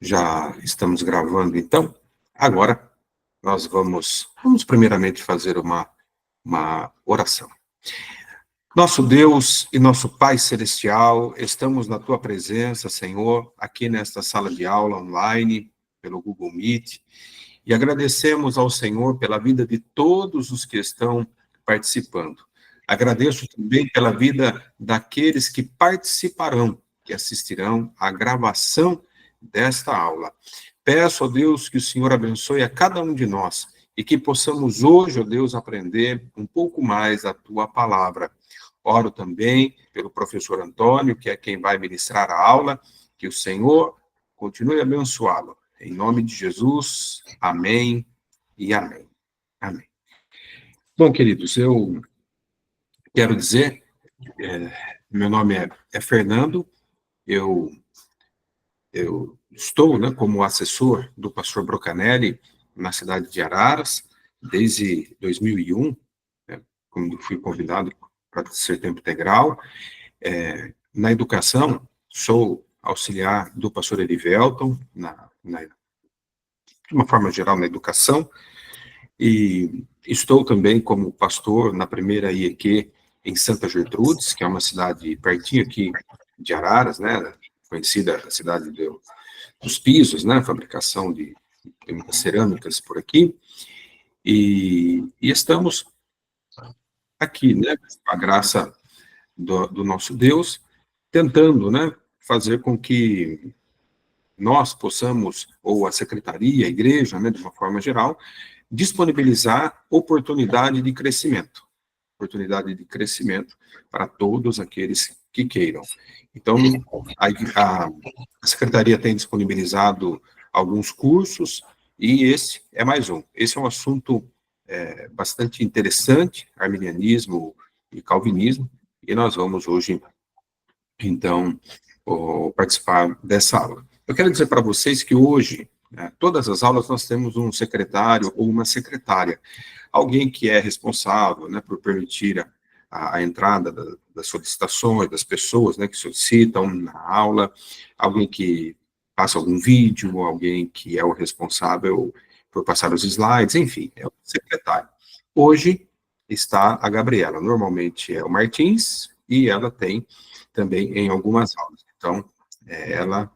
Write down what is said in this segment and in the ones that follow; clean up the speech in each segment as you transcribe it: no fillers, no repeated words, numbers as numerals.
Já estamos gravando, então. Agora, nós vamos primeiramente fazer uma oração. Nosso Deus e nosso Pai Celestial, estamos na Tua presença, Senhor, aqui nesta sala de aula online, pelo Google Meet, e agradecemos ao Senhor pela vida de todos os que estão participando. Agradeço também pela vida daqueles que participarão, que assistirão à gravação desta aula. Peço, ó Deus, que o Senhor abençoe a cada um de nós e que possamos hoje, ó Deus, aprender um pouco mais a Tua palavra. Oro também pelo professor Antônio, que é quem vai ministrar a aula, que o Senhor continue a abençoá-lo. Em nome de Jesus, amém e amém. Amém. Bom, queridos, eu quero dizer, meu nome é Fernando, eu estou, como assessor do pastor Brocanelli na cidade de Araras, desde 2001, quando fui convidado para ser tempo integral. Na educação, sou auxiliar do pastor Erivelton, de uma forma geral, na educação, e estou também como pastor na primeira IEQ em Santa Gertrudes, que é uma cidade pertinho aqui de Araras, conhecida a cidade dos pisos, fabricação de muitas cerâmicas por aqui, e estamos aqui, com a graça do nosso Deus, tentando, fazer com que nós possamos, ou a secretaria, a igreja, de uma forma geral, disponibilizar oportunidade de crescimento para todos aqueles que queiram. Então, a secretaria tem disponibilizado alguns cursos, e esse é mais um. Esse é um assunto bastante interessante, arminianismo e calvinismo, e nós vamos hoje, então, participar dessa aula. Eu quero dizer para vocês que hoje, todas as aulas nós temos um secretário ou uma secretária, alguém que é responsável, por permitir a entrada das solicitações, das pessoas, que solicitam na aula, alguém que passa algum vídeo, alguém que é o responsável por passar os slides, enfim, é o secretário. Hoje está a Gabriela, normalmente é o Martins, e ela tem também em algumas aulas. Então, ela,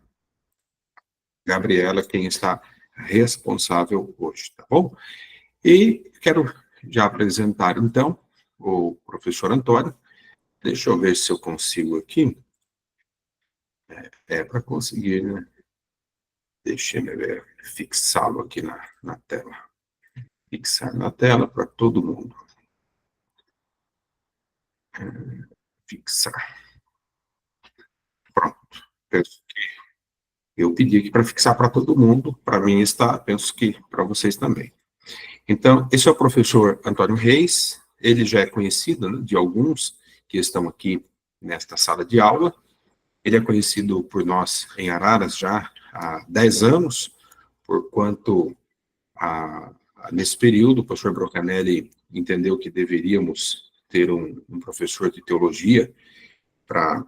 Gabriela, quem está responsável hoje, tá bom? E quero já apresentar, então, o professor Antônio. Deixa eu ver se eu consigo aqui. Para conseguir, Deixa eu ver, fixá-lo aqui na tela. Fixar na tela para todo mundo. Fixar. Pronto. Penso que eu pedi aqui para fixar para todo mundo, para mim está, penso que para vocês também. Então, esse é o professor Antônio Reis, ele já é conhecido, de alguns que estão aqui nesta sala de aula. Ele é conhecido por nós em Araras já há 10 anos, porquanto, nesse período, o professor Brocanelli entendeu que deveríamos ter um professor de teologia para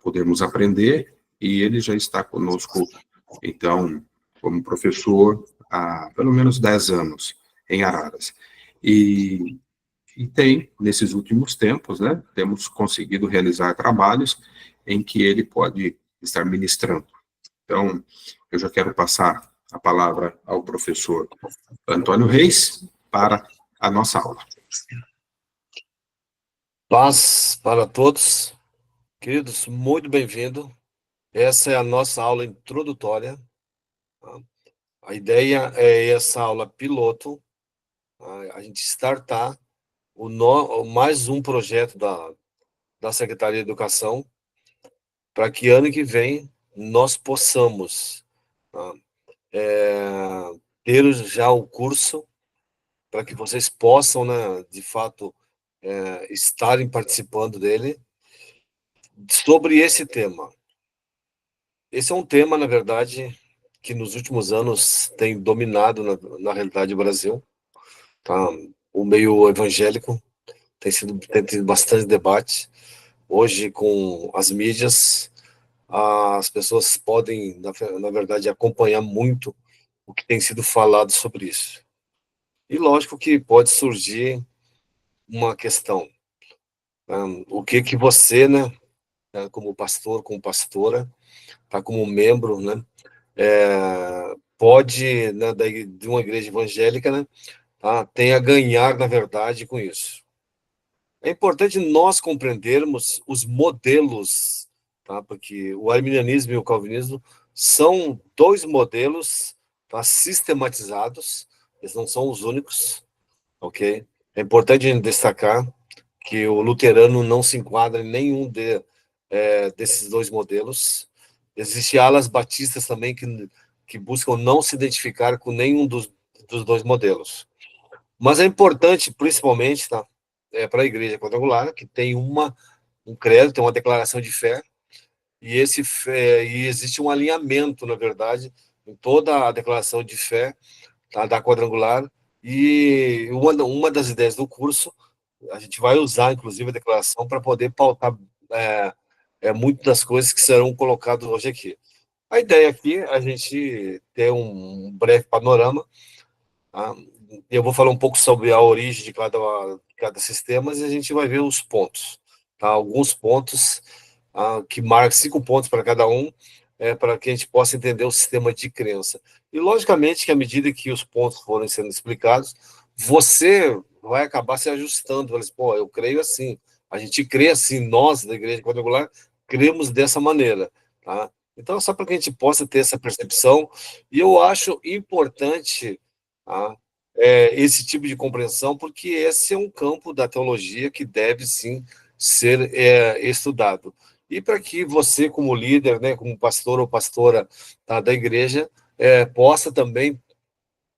podermos aprender, e ele já está conosco, então, como professor há pelo menos 10 anos em Araras. E tem, nesses últimos tempos, temos conseguido realizar trabalhos em que ele pode estar ministrando. Então, eu já quero passar a palavra ao professor Antônio Reis para a nossa aula. Paz para todos, queridos, muito bem-vindo. Essa é a nossa aula introdutória. A ideia é essa aula piloto, a gente startar mais um projeto da Secretaria de Educação, para que ano que vem nós possamos ter já o curso, para que vocês possam, de fato, estarem participando dele, sobre esse tema. Esse é um tema, na verdade, que nos últimos anos tem dominado na realidade do Brasil. Tá? O meio evangélico tem tido bastante debate. Hoje, com as mídias, as pessoas podem, na verdade, acompanhar muito o que tem sido falado sobre isso. E lógico que pode surgir uma questão, o que que você, né, como pastor, como pastora, tá, como membro, né, pode, né, de uma igreja evangélica, né, tá, tem a ganhar, na verdade, com isso. É importante nós compreendermos os modelos, tá, porque o arminianismo e o calvinismo são dois modelos, tá, sistematizados, eles não são os únicos, ok? É importante destacar que o luterano não se enquadra em nenhum desses dois modelos. Existem alas batistas também que buscam não se identificar com nenhum dos dois modelos. Mas é importante, principalmente, tá, para a igreja quadrangular, que tem um credo, tem uma declaração de fé, e existe um alinhamento, na verdade, em toda a declaração de fé, tá, da quadrangular, e uma das ideias do curso, a gente vai usar, inclusive, a declaração para poder pautar muito das coisas que serão colocadas hoje aqui. A ideia aqui é a gente ter um breve panorama, tá? Eu vou falar um pouco sobre a origem de cada sistema e a gente vai ver os pontos, tá? Alguns pontos que marcam 5 pontos para cada um, para que a gente possa entender o sistema de crença. E, logicamente, que à medida que os pontos forem sendo explicados, você vai acabar se ajustando. Vai dizer, pô, eu creio assim, a gente crê assim, nós, da Igreja Quadrangular, cremos dessa maneira, tá? Então, só para que a gente possa ter essa percepção, e eu acho importante, tá, esse tipo de compreensão, porque esse é um campo da teologia que deve, sim, ser estudado. E para que você, como líder, né, como pastor ou pastora, tá, da igreja, possa também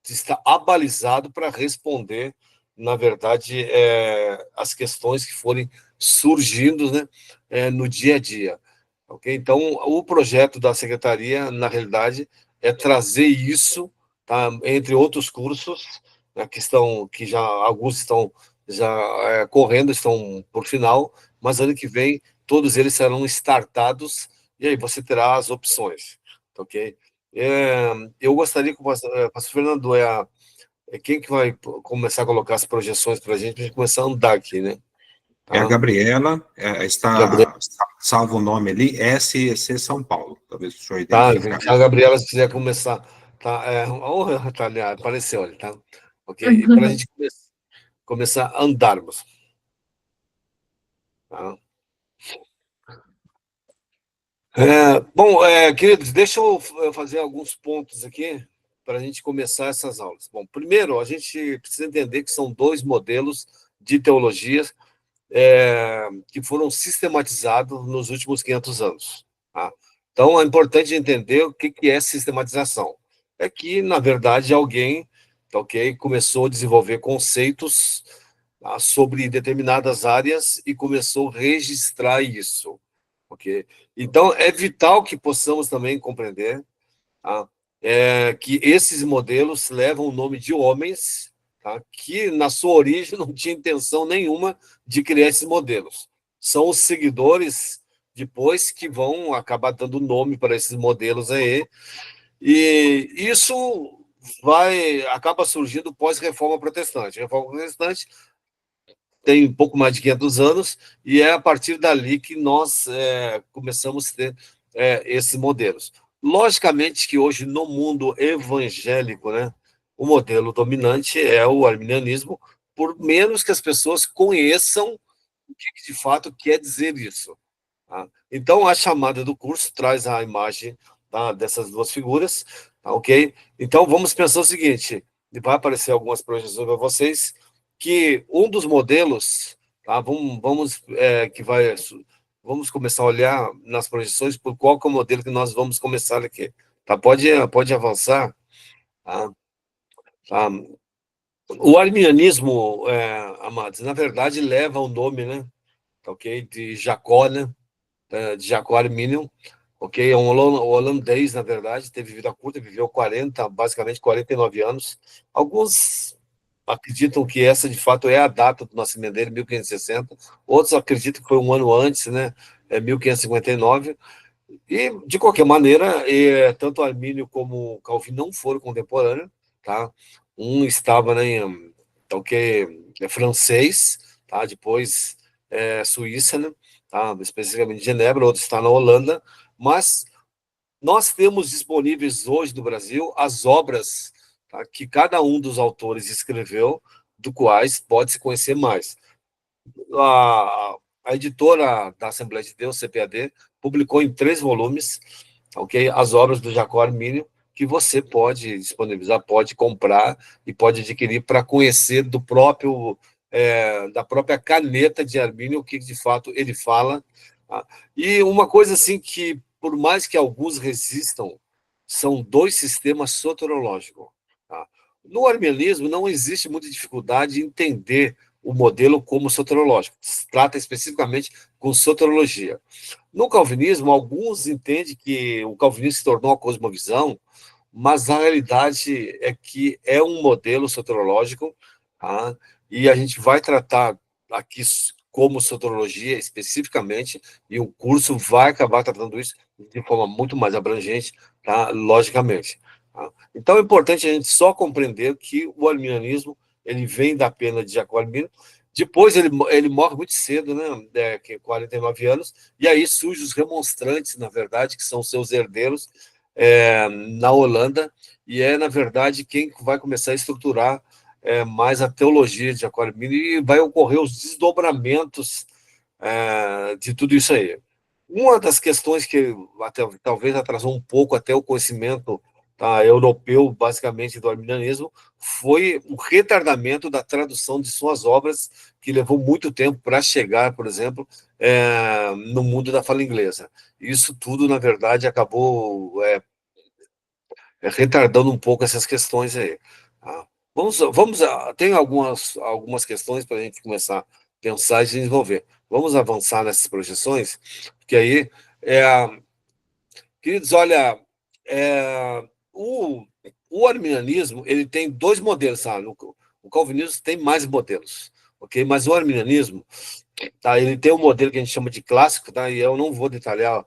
estar abalizado para responder, na verdade, as questões que forem surgindo, né, no dia a dia. Okay? Então, o projeto da secretaria, na realidade, é trazer isso, tá, entre outros cursos, né, que já alguns estão já correndo, estão por final, mas ano que vem todos eles serão startados e aí você terá as opções, tá, ok? Eu gostaria que o pastor Fernando quem que vai começar a colocar as projeções para a gente começar a andar aqui, né? É a Tá? Gabriela, Gabriel, está salvo o nome ali, SEC São Paulo, talvez o senhor tá, identificar. a Gabriela, se quiser começar, tá, tá ali, apareceu ali, tá? Ok? E para a gente começar a andarmos, tá? Bom, queridos, deixa eu fazer alguns pontos aqui para a gente começar essas aulas. Bom, primeiro, a gente precisa entender que são dois modelos de teologia que foram sistematizados nos últimos 500 anos. Tá? Então, é importante entender o que é sistematização. É que, na verdade, alguém, tá, ok, começou a desenvolver conceitos, tá, sobre determinadas áreas e começou a registrar isso. Ok? Então, é vital que possamos também compreender, tá, que esses modelos levam o nome de homens, tá, que, na sua origem, não tinha intenção nenhuma de criar esses modelos. São os seguidores, depois, que vão acabar dando nome para esses modelos aí, e isso acaba surgindo pós-reforma protestante. A reforma protestante tem um pouco mais de 500 anos, e é a partir dali que nós começamos a ter esses modelos. Logicamente que hoje, no mundo evangélico, né, o modelo dominante é o arminianismo, por menos que as pessoas conheçam o que de fato quer dizer isso. Tá? Então, a chamada do curso traz a imagem, tá, dessas duas figuras, tá, ok? Então, vamos pensar o seguinte, vai aparecer algumas projeções para vocês, que um dos modelos, tá, vamos começar a olhar nas projeções por qual que é o modelo que nós vamos começar aqui. Tá? Pode avançar. Tá? Tá? O arminianismo, amados, na verdade, leva o nome, né, tá, ok, de Jacó, né, de Jacó Arminium, ok? É um holandês, na verdade, teve vida curta, viveu basicamente 49 anos. Alguns acreditam que essa, de fato, é a data do nascimento dele, 1560. Outros acreditam que foi um ano antes, né? 1559. E, de qualquer maneira, tanto Armínio como Calvino não foram contemporâneos, tá? Um estava, né, é francês, tá? Depois Suíça, né? Tá? Especificamente Genebra, outro está na Holanda, mas nós temos disponíveis hoje no Brasil as obras, tá, que cada um dos autores escreveu, do quais pode se conhecer mais. A editora da Assembleia de Deus, CPAD, publicou em 3 volumes, ok, as obras do Jacó Armínio, que você pode disponibilizar, pode comprar e pode adquirir para conhecer da própria caneta de Armínio, o que de fato ele fala. Tá? E uma coisa assim que, por mais que alguns resistam, são 2 sistemas soterológicos. Tá? No arminianismo não existe muita dificuldade em entender o modelo como soterológico. Se trata especificamente com soterologia. No calvinismo, alguns entendem que o calvinismo se tornou uma cosmovisão, mas a realidade é que é um modelo soterológico, tá? E a gente vai tratar aqui como soterologia especificamente, e o curso vai acabar tratando isso de forma muito mais abrangente, tá? Logicamente. Tá? Então é importante a gente só compreender que o arminianismo ele vem da pena de Jacó Armínio. Depois ele morre muito cedo, né? Que 49 anos, e aí surgem os remonstrantes, na verdade, que são seus herdeiros, na Holanda, e na verdade, quem vai começar a estruturar mais a teologia de Jacó Armínio, e vai ocorrer os desdobramentos de tudo isso aí. Uma das questões que talvez atrasou um pouco até o conhecimento, tá, europeu, basicamente, do arminianismo, foi o retardamento da tradução de suas obras, que levou muito tempo para chegar, por exemplo, no mundo da fala inglesa. Isso tudo, na verdade, acabou retardando um pouco essas questões aí. Tá? Tem algumas questões para a gente começar a pensar e desenvolver. Vamos avançar nessas projeções, porque aí, queridos, olha, é, o, o arminianismo ele tem 2 modelos, sabe? O calvinismo tem mais modelos, ok? Mas o arminianismo, tá? Ele tem um modelo que a gente chama de clássico, tá? E eu não vou detalhar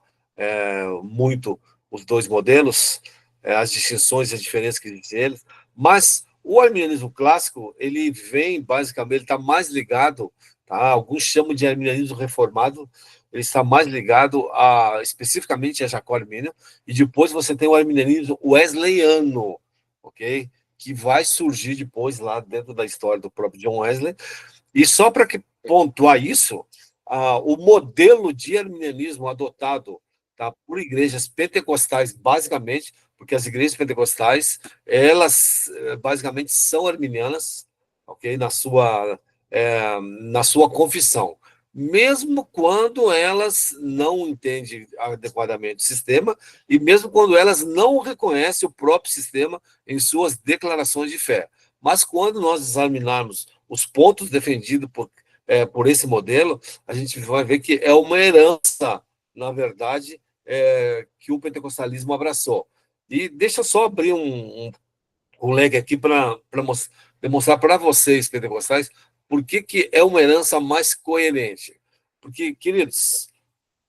muito os 2 modelos, as distinções e as diferenças que existem eles, mas o arminianismo clássico, ele vem, basicamente, ele está mais ligado, tá? Alguns chamam de arminianismo reformado, ele está mais ligado especificamente a Jacó Armínio, e depois você tem o arminianismo wesleyano, ok? Que vai surgir depois lá dentro da história do próprio John Wesley, e só para pontuar isso, o modelo de arminianismo adotado, tá, por igrejas pentecostais, basicamente, porque as igrejas pentecostais, elas basicamente são arminianas, ok? Na sua confissão. Mesmo quando elas não entendem adequadamente o sistema, e mesmo quando elas não reconhecem o próprio sistema em suas declarações de fé. Mas quando nós examinarmos os pontos defendidos por esse modelo, a gente vai ver que é uma herança, na verdade, que o pentecostalismo abraçou. E deixa eu só abrir um leque aqui para demonstrar para vocês, pentecostais, por que é uma herança mais coerente. Porque, queridos,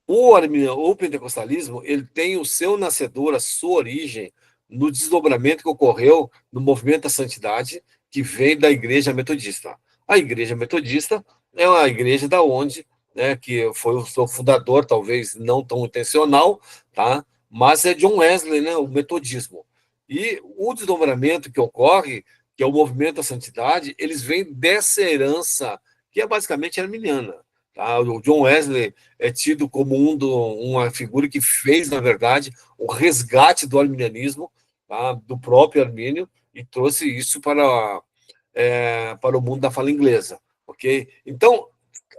o pentecostalismo ele tem o seu nascedor, a sua origem, no desdobramento que ocorreu no movimento da santidade, que vem da igreja metodista. A igreja metodista é uma igreja da onde, né, que foi o seu fundador, talvez não tão intencional, tá? Mas é John Wesley, né, o metodismo. E o desdobramento que ocorre, que é o movimento da santidade, eles vêm dessa herança que é basicamente arminiana. Tá? O John Wesley é tido como uma figura que fez, na verdade, o resgate do arminianismo, tá? Do próprio Armínio, e trouxe isso para o mundo da fala inglesa. Ok? Então,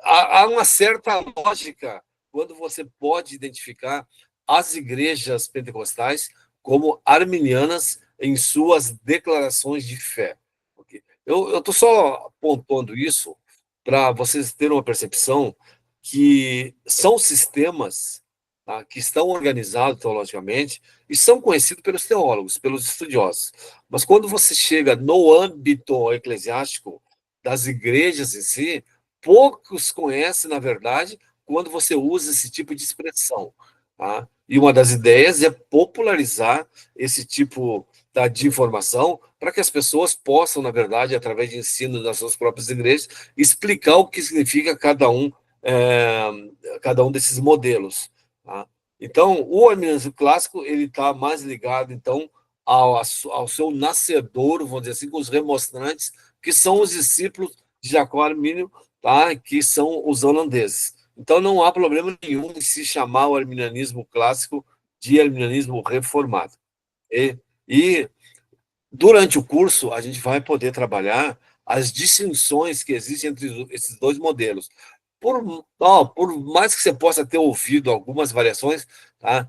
há uma certa lógica quando você pode identificar as igrejas pentecostais como arminianas em suas declarações de fé. Okay? Eu estou só pontuando isso para vocês terem uma percepção que são sistemas, tá, que estão organizados teologicamente e são conhecidos pelos teólogos, pelos estudiosos. Mas quando você chega no âmbito eclesiástico das igrejas em si, poucos conhecem, na verdade, quando você usa esse tipo de expressão. Tá? E uma das ideias é popularizar esse tipo de informação para que as pessoas possam, na verdade, através de ensino das suas próprias igrejas, explicar o que significa cada um desses modelos. Tá? Então, o arminianismo clássico ele está mais ligado, então, ao seu nascedouro, vamos dizer assim, com os remonstrantes, que são os discípulos de Jacó Armínio, tá? Que são os holandeses. Então, não há problema nenhum em se chamar o arminianismo clássico de arminianismo reformado. E durante o curso, a gente vai poder trabalhar as distinções que existem entre esses dois modelos. Por mais que você possa ter ouvido algumas variações, tá?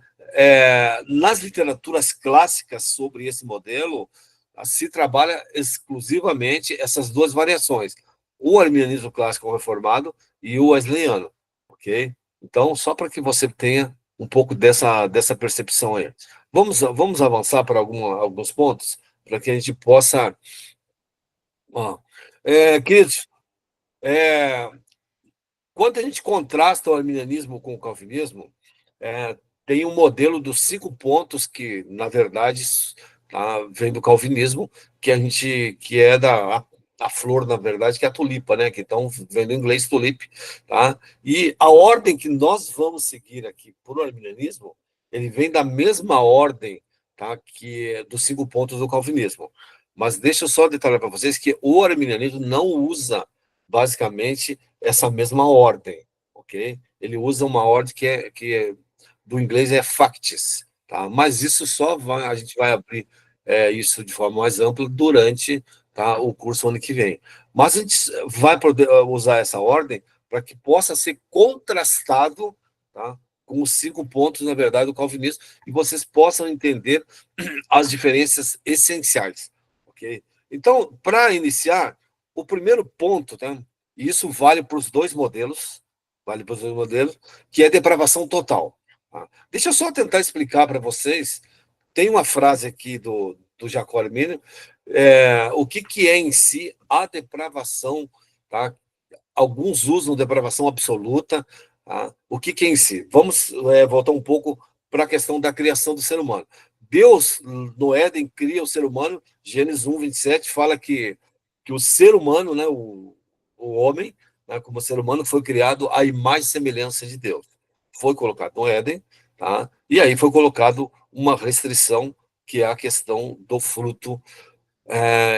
Nas literaturas clássicas sobre esse modelo, se trabalha exclusivamente essas duas variações, o arminianismo clássico reformado e o wesleyano, ok? Então, só para que você tenha um pouco dessa percepção aí. Vamos avançar para alguns pontos, para que a gente possa... Ó, queridos, é, quando a gente contrasta o arminianismo com o calvinismo, tem um modelo dos 5 pontos que, na verdade, vem do calvinismo, que é a flor, na verdade, que é a tulipa, né? Que então vem do inglês tulip, tá? E a ordem que nós vamos seguir aqui para o arminianismo, ele vem da mesma ordem, tá? Que é dos 5 pontos do calvinismo. Mas deixa eu só detalhar para vocês que o arminianismo não usa basicamente essa mesma ordem, ok? Ele usa uma ordem do inglês é factis, tá? Mas isso a gente vai abrir isso de forma mais ampla durante, tá, o curso ano que vem. Mas a gente vai poder usar essa ordem para que possa ser contrastado, tá, com os 5 pontos, na verdade, do calvinismo, e vocês possam entender as diferenças essenciais, ok? Então, para iniciar, o primeiro ponto, tá? E isso vale para os dois modelos, que é depravação total. Tá? Deixa eu só tentar explicar para vocês. Tem uma frase aqui do Jacó Armínio, o que é em si a depravação, tá? Alguns usam depravação absoluta, tá? O que é em si? Vamos voltar um pouco para a questão da criação do ser humano. Deus, no Éden, cria o ser humano, Gênesis 1, 27, fala que o ser humano, né, o homem, né, como ser humano, foi criado à imagem e semelhança de Deus. Foi colocado no Éden, tá? E aí foi colocado uma restrição, que é a questão do fruto,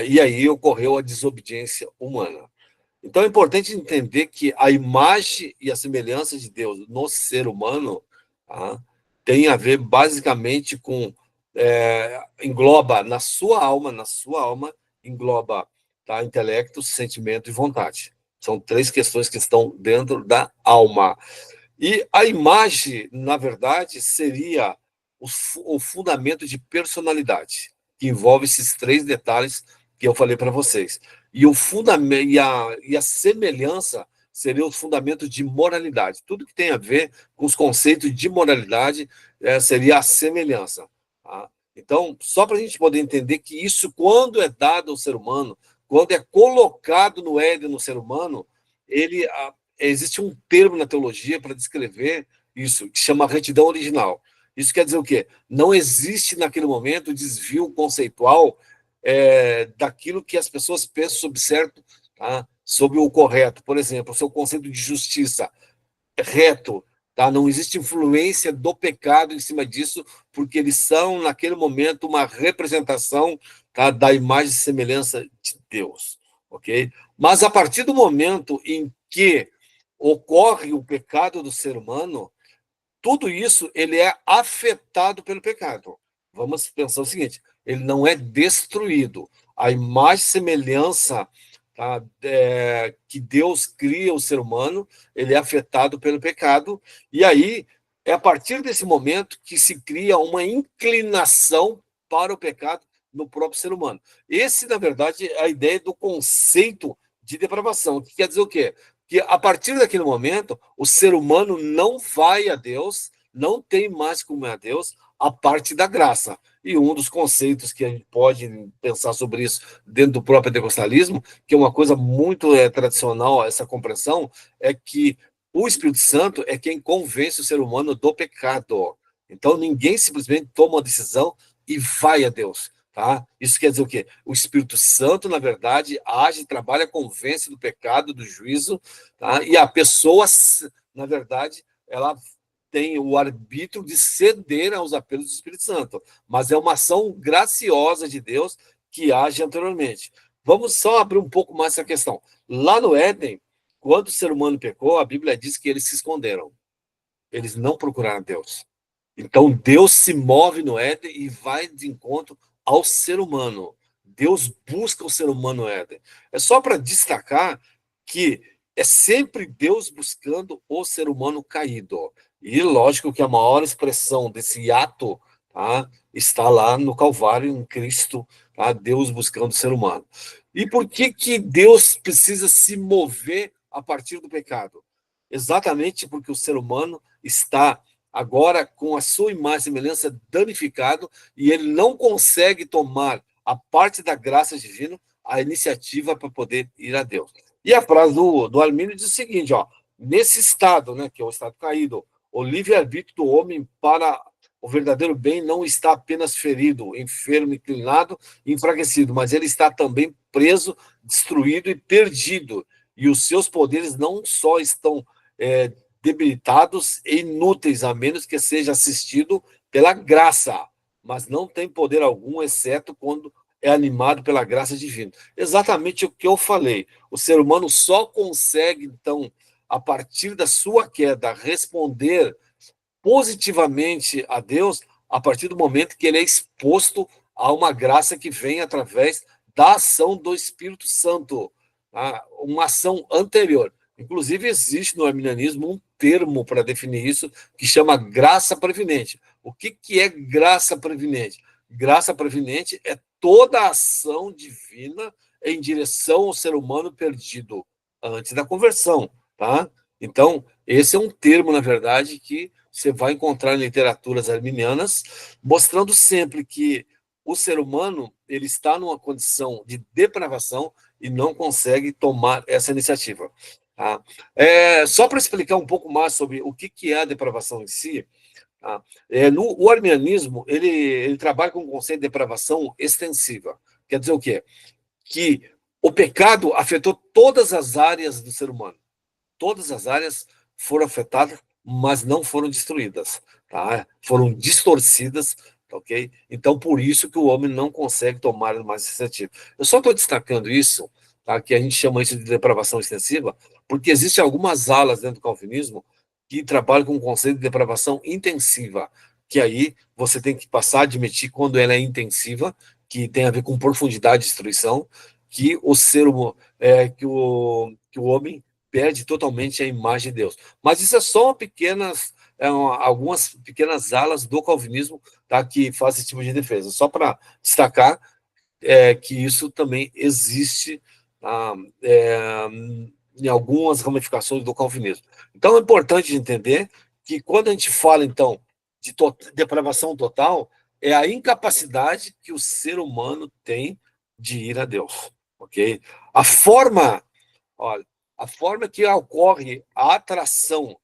e aí ocorreu a desobediência humana. Então é importante entender que a imagem e a semelhança de Deus no ser humano, tá, tem a ver basicamente com engloba na sua alma engloba, tá, intelecto, sentimento e vontade. São 3 questões que estão dentro da alma. E a imagem, na verdade, seria o fundamento de personalidade, que envolve esses 3 detalhes que eu falei para vocês. E o fundamento e a semelhança seria o fundamento de moralidade. Tudo que tem a ver com os conceitos de moralidade seria a semelhança. Tá? Então, só para a gente poder entender que isso, quando é dado ao ser humano, quando é colocado no Éden no ser humano, existe um termo na teologia para descrever isso, que chama retidão original. Isso quer dizer o quê? Não existe naquele momento desvio conceitual daquilo que as pessoas pensam sobre certo, tá? Sobre o correto. Por exemplo, o seu conceito de justiça reto, tá? Não existe influência do pecado em cima disso, porque eles são, naquele momento, uma representação, tá, da imagem e semelhança de Deus, ok? Mas a partir do momento em que ocorre o pecado do ser humano, tudo isso ele é afetado pelo pecado. Vamos pensar o seguinte: ele não é destruído. A imagem e semelhança, tá, que Deus cria o ser humano, ele é afetado pelo pecado, e aí é a partir desse momento que se cria uma inclinação para o pecado no próprio ser humano. Esse, na verdade, é a ideia do conceito de depravação, que quer dizer o quê? Que a partir daquele momento, o ser humano não vai a Deus, não tem mais como é a Deus, a parte da graça. E um dos conceitos que a gente pode pensar sobre isso dentro do próprio pentecostalismo, que é uma coisa muito tradicional, essa compreensão, é que o Espírito Santo é quem convence o ser humano do pecado. Então, ninguém simplesmente toma uma decisão e vai a Deus. Tá? Isso quer dizer o quê? O Espírito Santo, na verdade, age, trabalha, convence do pecado, do juízo, tá? E a pessoa, na verdade, ela tem o arbítrio de ceder aos apelos do Espírito Santo, mas é uma ação graciosa de Deus que age anteriormente. Vamos só abrir um pouco mais essa questão. Lá no Éden, quando o ser humano pecou, a Bíblia diz que eles se esconderam. Eles não procuraram Deus. Então, Deus se move no Éden e vai de encontro ao ser humano. Deus busca o ser humano no Éden. É só para destacar que é sempre Deus buscando o ser humano caído. E lógico que a maior expressão desse ato, tá, está lá no Calvário, em Cristo, tá, Deus buscando o ser humano. E por que Deus precisa se mover a partir do pecado? Exatamente porque o ser humano está agora com a sua imagem e semelhança danificado, e ele não consegue tomar a parte da graça divina, a iniciativa para poder ir a Deus. E a frase do Armínio diz o seguinte, ó, nesse estado, né, que é o estado caído, o livre-arbítrio do homem para o verdadeiro bem não está apenas ferido, enfermo, inclinado, enfraquecido, mas ele está também preso, destruído e perdido. E os seus poderes não só estão debilitados e inúteis, a menos que seja assistido pela graça, mas não tem poder algum, exceto quando é animado pela graça divina. Exatamente o que eu falei. O ser humano só consegue, então, a partir da sua queda, responder positivamente a Deus a partir do momento que ele é exposto a uma graça que vem através da ação do Espírito Santo, tá? Uma ação anterior. Inclusive, existe no arminianismo um termo para definir isso que chama graça previnente. O que é graça previnente? Graça previnente é toda a ação divina em direção ao ser humano perdido antes da conversão. Tá? Então, esse é um termo, na verdade, que você vai encontrar em literaturas arminianas, mostrando sempre que o ser humano ele está numa condição de depravação e não consegue tomar essa iniciativa. Tá? Só para explicar um pouco mais sobre o que é a depravação em si, tá? O arminianismo ele trabalha com o conceito de depravação extensiva. Quer dizer o quê? Que o pecado afetou todas as áreas do ser humano. Todas as áreas foram afetadas, mas não foram destruídas, tá? Foram distorcidas, ok? Então, por isso que o homem não consegue tomar mais iniciativa. Eu só estou destacando isso, tá? Que a gente chama isso de depravação extensiva, porque existem algumas alas dentro do calvinismo que trabalham com o conceito de depravação intensiva, que aí você tem que passar a admitir quando ela é intensiva, que tem a ver com profundidade de destruição, que o ser que o homem perde totalmente a imagem de Deus. Mas isso é só algumas pequenas alas do calvinismo, tá, que fazem esse tipo de defesa. Só para destacar que isso também existe, tá, em algumas ramificações do calvinismo. Então é importante entender que quando a gente fala, então, de depravação total, é a incapacidade que o ser humano tem de ir a Deus. Ok? A forma, olha, a forma que ocorre a atração,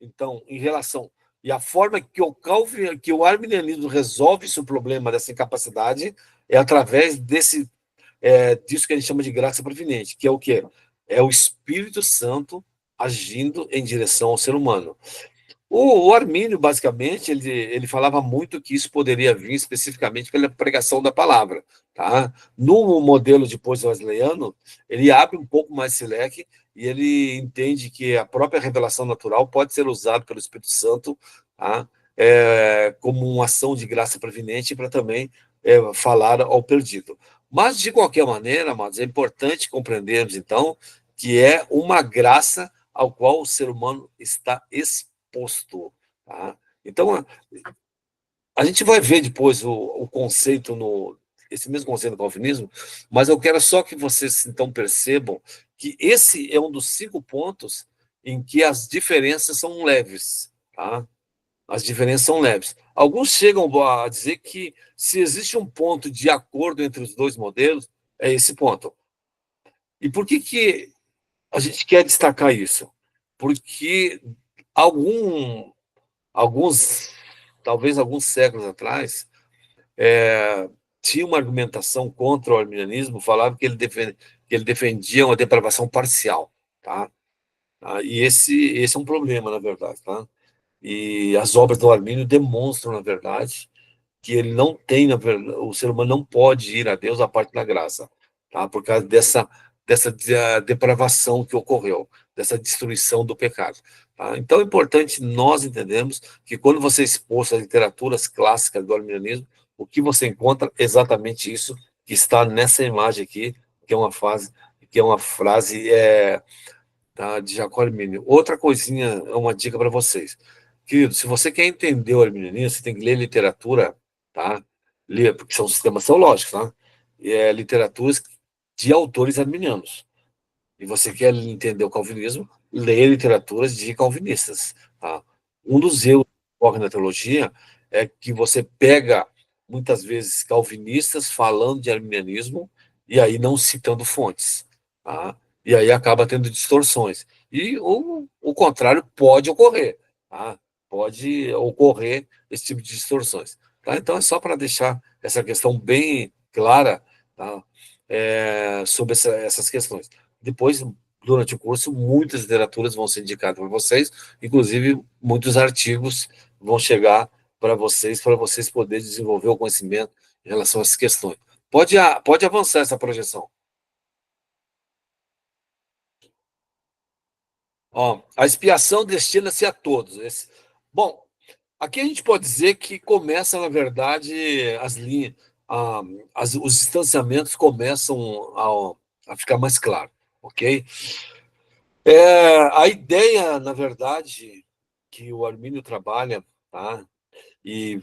então, em relação. E a forma que o arminianismo resolve esse problema dessa incapacidade é através disso que a gente chama de graça previnente, que é o quê? É o Espírito Santo agindo em direção ao ser humano. O Armínio, basicamente, ele falava muito que isso poderia vir especificamente pela pregação da palavra. Tá? No modelo depois wesleyano, ele abre um pouco mais esse leque e ele entende que a própria revelação natural pode ser usada pelo Espírito Santo, tá? Como uma ação de graça previnente para também falar ao perdido. Mas, de qualquer maneira, amados, é importante compreendermos, então, que é uma graça ao qual o ser humano está exposto. Tá? Então, a gente vai ver depois o conceito esse mesmo conceito do calvinismo, mas eu quero só que vocês então percebam que esse é um dos 5 pontos em que as diferenças são leves. Tá? As diferenças são leves. Alguns chegam a dizer que se existe um ponto de acordo entre os dois modelos, é esse ponto. E por que a gente quer destacar isso? Porque alguns talvez alguns séculos atrás, tinha uma argumentação contra o arminianismo, falava que ele defendia uma depravação parcial, tá? E esse é um problema, na verdade, tá? E as obras do Armínio demonstram, na verdade, que ele não tem, o ser humano não pode ir a Deus à parte da graça, tá? Por causa dessa depravação que ocorreu, dessa destruição do pecado. Tá? Então é importante nós entendermos que quando você é exposto às literaturas clássicas do arminianismo, o que você encontra é exatamente isso que está nessa imagem aqui, que é uma frase tá, de Jacó Armínio. Outra coisinha, é uma dica para vocês. Querido, se você quer entender o arminianismo, você tem que ler literatura, tá? Ler, porque são sistemas teológicos, tá? Literaturas de autores arminianos. E você quer entender o calvinismo, leia literaturas de calvinistas, tá? Um dos erros que ocorre na teologia é que você pega, muitas vezes, calvinistas falando de arminianismo e aí não citando fontes, tá? E aí acaba tendo distorções. E o contrário pode ocorrer, tá? Pode ocorrer esse tipo de distorções, tá? Então é só para deixar essa questão bem clara, tá? Sobre essas questões. Depois, durante o curso, muitas literaturas vão ser indicadas para vocês, inclusive muitos artigos vão chegar para vocês poderem desenvolver o conhecimento em relação a essas questões. Pode avançar essa projeção. Ó, a expiação destina-se a todos. Bom, aqui a gente pode dizer que começa, na verdade, as linhas, os distanciamentos começam a ficar mais claros, ok? A ideia, na verdade, que o Armínio trabalha, tá? E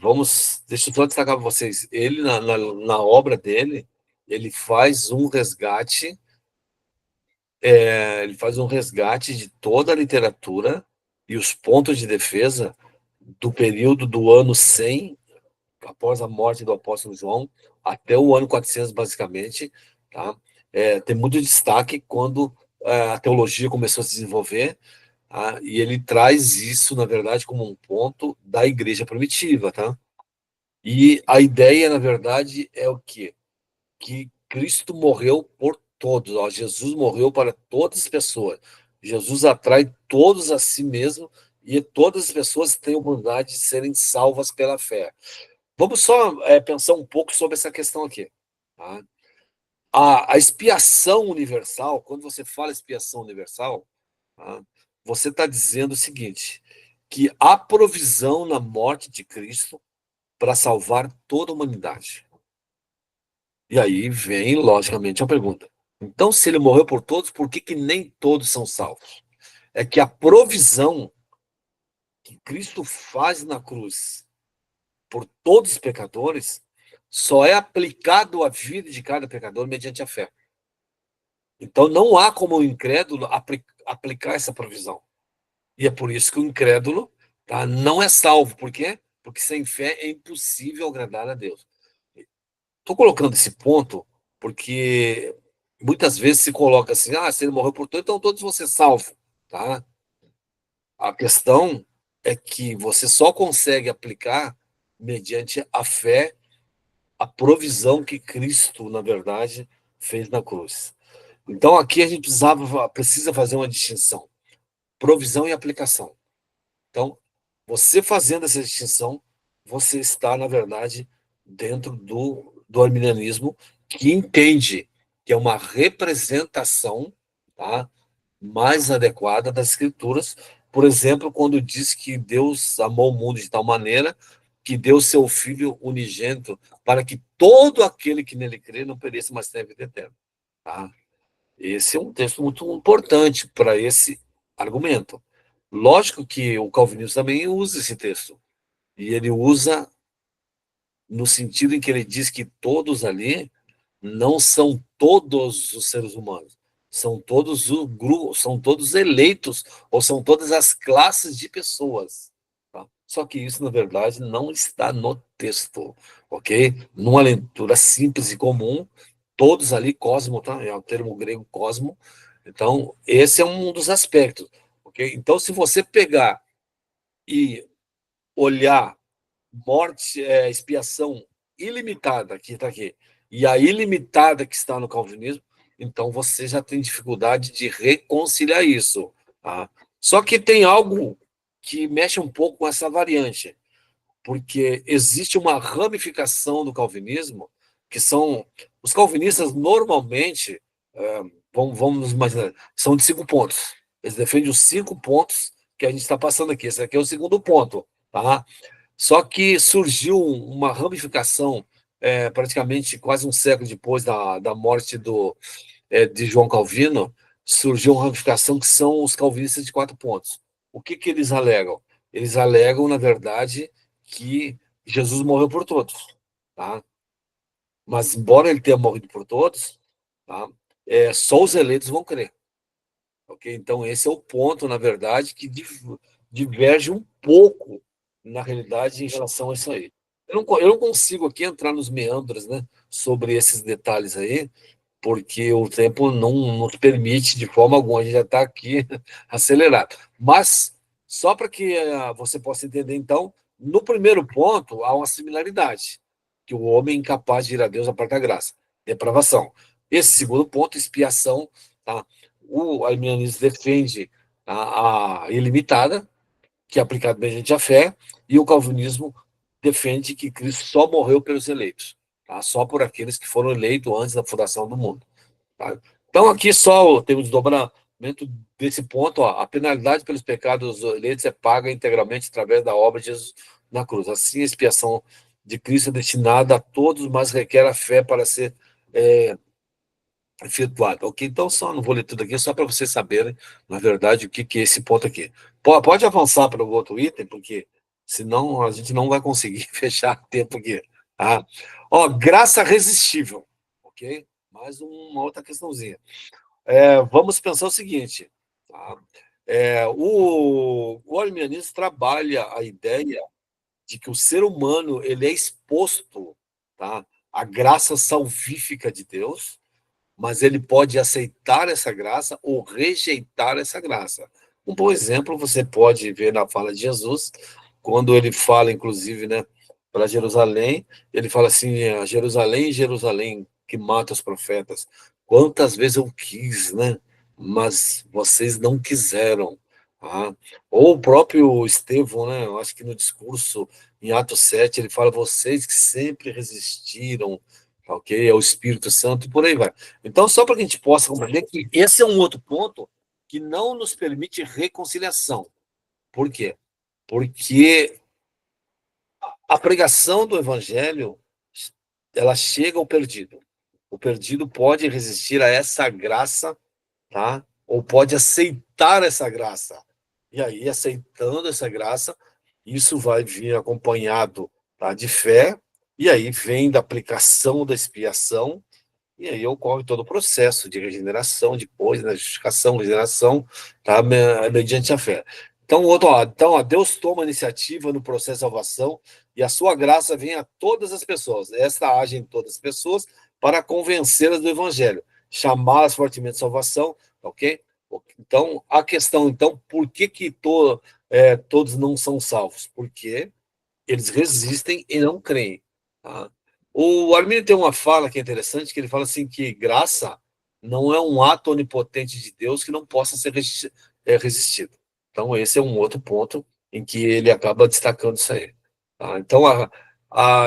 deixa eu só destacar para vocês, ele, na obra dele, ele faz um resgate, de toda a literatura e os pontos de defesa do período do ano 100 após a morte do apóstolo João, até o ano 400, basicamente, tá? Tem muito destaque quando a teologia começou a se desenvolver, tá? E ele traz isso, na verdade, como um ponto da igreja primitiva, tá? E a ideia, na verdade, é o quê? Que Cristo morreu por todos, ó, Jesus morreu para todas as pessoas. Jesus atrai todos a si mesmo e todas as pessoas têm a oportunidade de serem salvas pela fé. Vamos só pensar um pouco sobre essa questão aqui. Tá? A expiação universal, quando você fala expiação universal, tá? Você está dizendo o seguinte, que há provisão na morte de Cristo para salvar toda a humanidade. E aí vem, logicamente, a pergunta. Então, se ele morreu por todos, por que nem todos são salvos? É que a provisão que Cristo faz na cruz por todos os pecadores, só é aplicado à vida de cada pecador mediante a fé. Então, não há como o incrédulo aplicar essa provisão. E é por isso que o incrédulo, tá, não é salvo. Por quê? Porque sem fé é impossível agradar a Deus. Estou colocando esse ponto porque muitas vezes se coloca assim, se ele morreu por todos, então todos vão ser salvos. Tá? A questão é que você só consegue aplicar mediante a fé a provisão que Cristo, na verdade, fez na cruz. Então, aqui a gente precisa fazer uma distinção: provisão e aplicação. Então, você fazendo essa distinção, você está, na verdade, dentro do arminianismo, que entende que é uma representação, tá, mais adequada das Escrituras. Por exemplo, quando diz que Deus amou o mundo de tal maneira que deu seu Filho unigênito para que todo aquele que nele crê não pereça, mas tenha vida eterna. Tá? Esse é um texto muito importante para esse argumento. Lógico que o calvinismo também usa esse texto, e ele usa no sentido em que ele diz que todos ali não são todos os seres humanos, são todos o grupo, são todos eleitos, ou são todas as classes de pessoas. Tá? Só que isso, na verdade, não está no texto, ok? Numa leitura simples e comum, todos ali, cosmo, tá? É o termo grego cosmo. Então, esse é um dos aspectos, ok? Então, se você pegar e olhar morte, expiação ilimitada, que está aqui, e a ilimitada que está no calvinismo, então você já tem dificuldade de reconciliar isso. Tá? Só que tem algo que mexe um pouco com essa variante, porque existe uma ramificação do calvinismo, que são os calvinistas normalmente, vamos imaginar, são de 5 pontos. Eles defendem os 5 pontos que a gente está passando aqui. Esse aqui é o segundo ponto, tá? Só que surgiu uma ramificação, praticamente quase um século depois da morte de João Calvino, surgiu uma ramificação que são os calvinistas de 4 pontos. O que eles alegam? Eles alegam, na verdade, que Jesus morreu por todos, tá? Mas, embora ele tenha morrido por todos, tá? Só os eleitos vão crer. Okay? Então, esse é o ponto, na verdade, que diverge um pouco, na realidade, em relação a isso aí. Eu não consigo aqui entrar nos meandros, né, sobre esses detalhes aí, porque o tempo não nos permite de forma alguma, a gente já está aqui acelerado. Mas, só para que você possa entender, então, no primeiro ponto, há uma similaridade, que o homem é incapaz de ir a Deus a parte da graça, depravação. Esse segundo ponto, expiação, tá? O arminianismo defende a ilimitada, que é aplicado mediante a fé, e o calvinismo defende que Cristo só morreu pelos eleitos, tá? Só por aqueles que foram eleitos antes da fundação do mundo. Tá? Então, aqui só tem o desdobramento desse ponto. Ó, a penalidade pelos pecados dos eleitos é paga integralmente através da obra de Jesus na cruz. Assim, a expiação de Cristo é destinada a todos, mas requer a fé para ser efetuada. Ok? Então, só não vou ler tudo aqui, só para vocês saberem, na verdade, o que é esse ponto aqui. Pode avançar para o outro item, porque senão a gente não vai conseguir fechar tempo aqui. Tá? Ó, graça resistível. Ok? Mais uma outra questãozinha. Vamos pensar o seguinte, tá? O arminianismo trabalha a ideia de que o ser humano ele é exposto, tá, à graça salvífica de Deus, mas ele pode aceitar essa graça ou rejeitar essa graça. Um bom exemplo você pode ver na fala de Jesus, quando ele fala, inclusive, né, para Jerusalém, ele fala assim: Jerusalém, Jerusalém, que mata os profetas. Quantas vezes eu quis, né? Mas vocês não quiseram. Tá? Ou o próprio Estevão, né? Eu acho que no discurso em Atos 7, ele fala: vocês que sempre resistiram, ok? É o Espírito Santo e por aí vai. Então, só para que a gente possa compreender que esse é um outro ponto que não nos permite reconciliação. Por quê? Porque a pregação do evangelho, ela chega ao perdido. O perdido pode resistir a essa graça, tá? Ou pode aceitar essa graça. E aí, aceitando essa graça, isso vai vir acompanhado, tá, de fé, e aí vem da aplicação da expiação, e aí ocorre todo o processo de regeneração, depois, né, justificação, regeneração, tá, mediante a fé. Então, Deus toma iniciativa no processo de salvação e a sua graça vem a todas as pessoas. Esta age em todas as pessoas para convencê-las do evangelho, chamá-las fortemente de salvação, ok? Então, a questão, então, por que todos não são salvos? Porque eles resistem e não creem. Tá? O Arminio tem uma fala que é interessante, que ele fala assim que graça não é um ato onipotente de Deus que não possa ser resistido. Então, esse é um outro ponto em que ele acaba destacando isso aí. Tá? Então,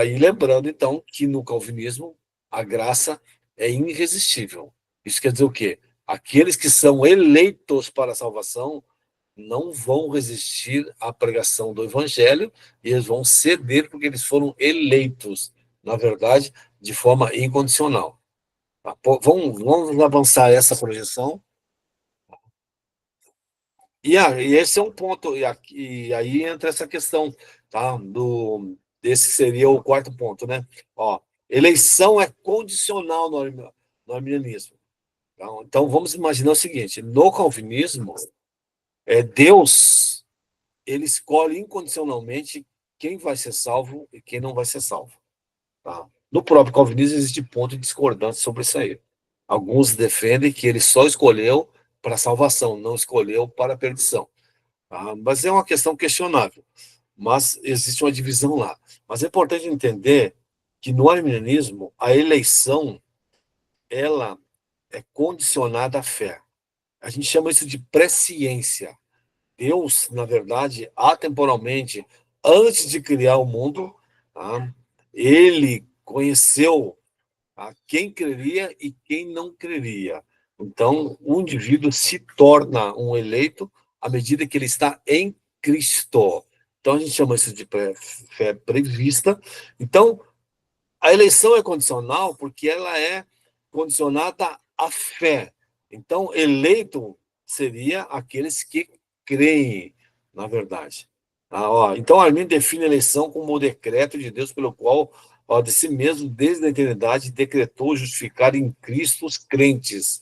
e lembrando, então, que no calvinismo a graça é irresistível. Isso quer dizer o quê? Aqueles que são eleitos para a salvação não vão resistir à pregação do evangelho e eles vão ceder porque eles foram eleitos, na verdade, de forma incondicional. Tá? Vamos avançar essa projeção. E esse é um ponto, e aí entra essa questão, tá? Esse seria o quarto ponto, né? Ó, eleição é condicional no arminianismo. Então, vamos imaginar o seguinte: no calvinismo, Deus ele escolhe incondicionalmente quem vai ser salvo e quem não vai ser salvo. Tá? No próprio calvinismo existe ponto de discordância sobre isso aí. Alguns defendem que ele só escolheu para salvação, não escolheu para perdição. Tá? Mas é uma questão questionável. mas existe uma divisão lá. Mas é importante entender que no arminianismo, a eleição, ela é condicionada à fé. A gente chama isso de presciência. Deus, na verdade, atemporalmente, antes de criar o mundo, tá? Ele conheceu a quem creria e quem não creria. Então, o indivíduo se torna um eleito à medida que ele está em Cristo. Então, a gente chama isso de fé prevista. Então, a eleição é condicional porque ela é condicionada à fé. Então, eleito seria aqueles que creem, na verdade. Então, Arminio define a eleição como o decreto de Deus pelo qual, de si mesmo, desde a eternidade, decretou justificar em Cristo os crentes,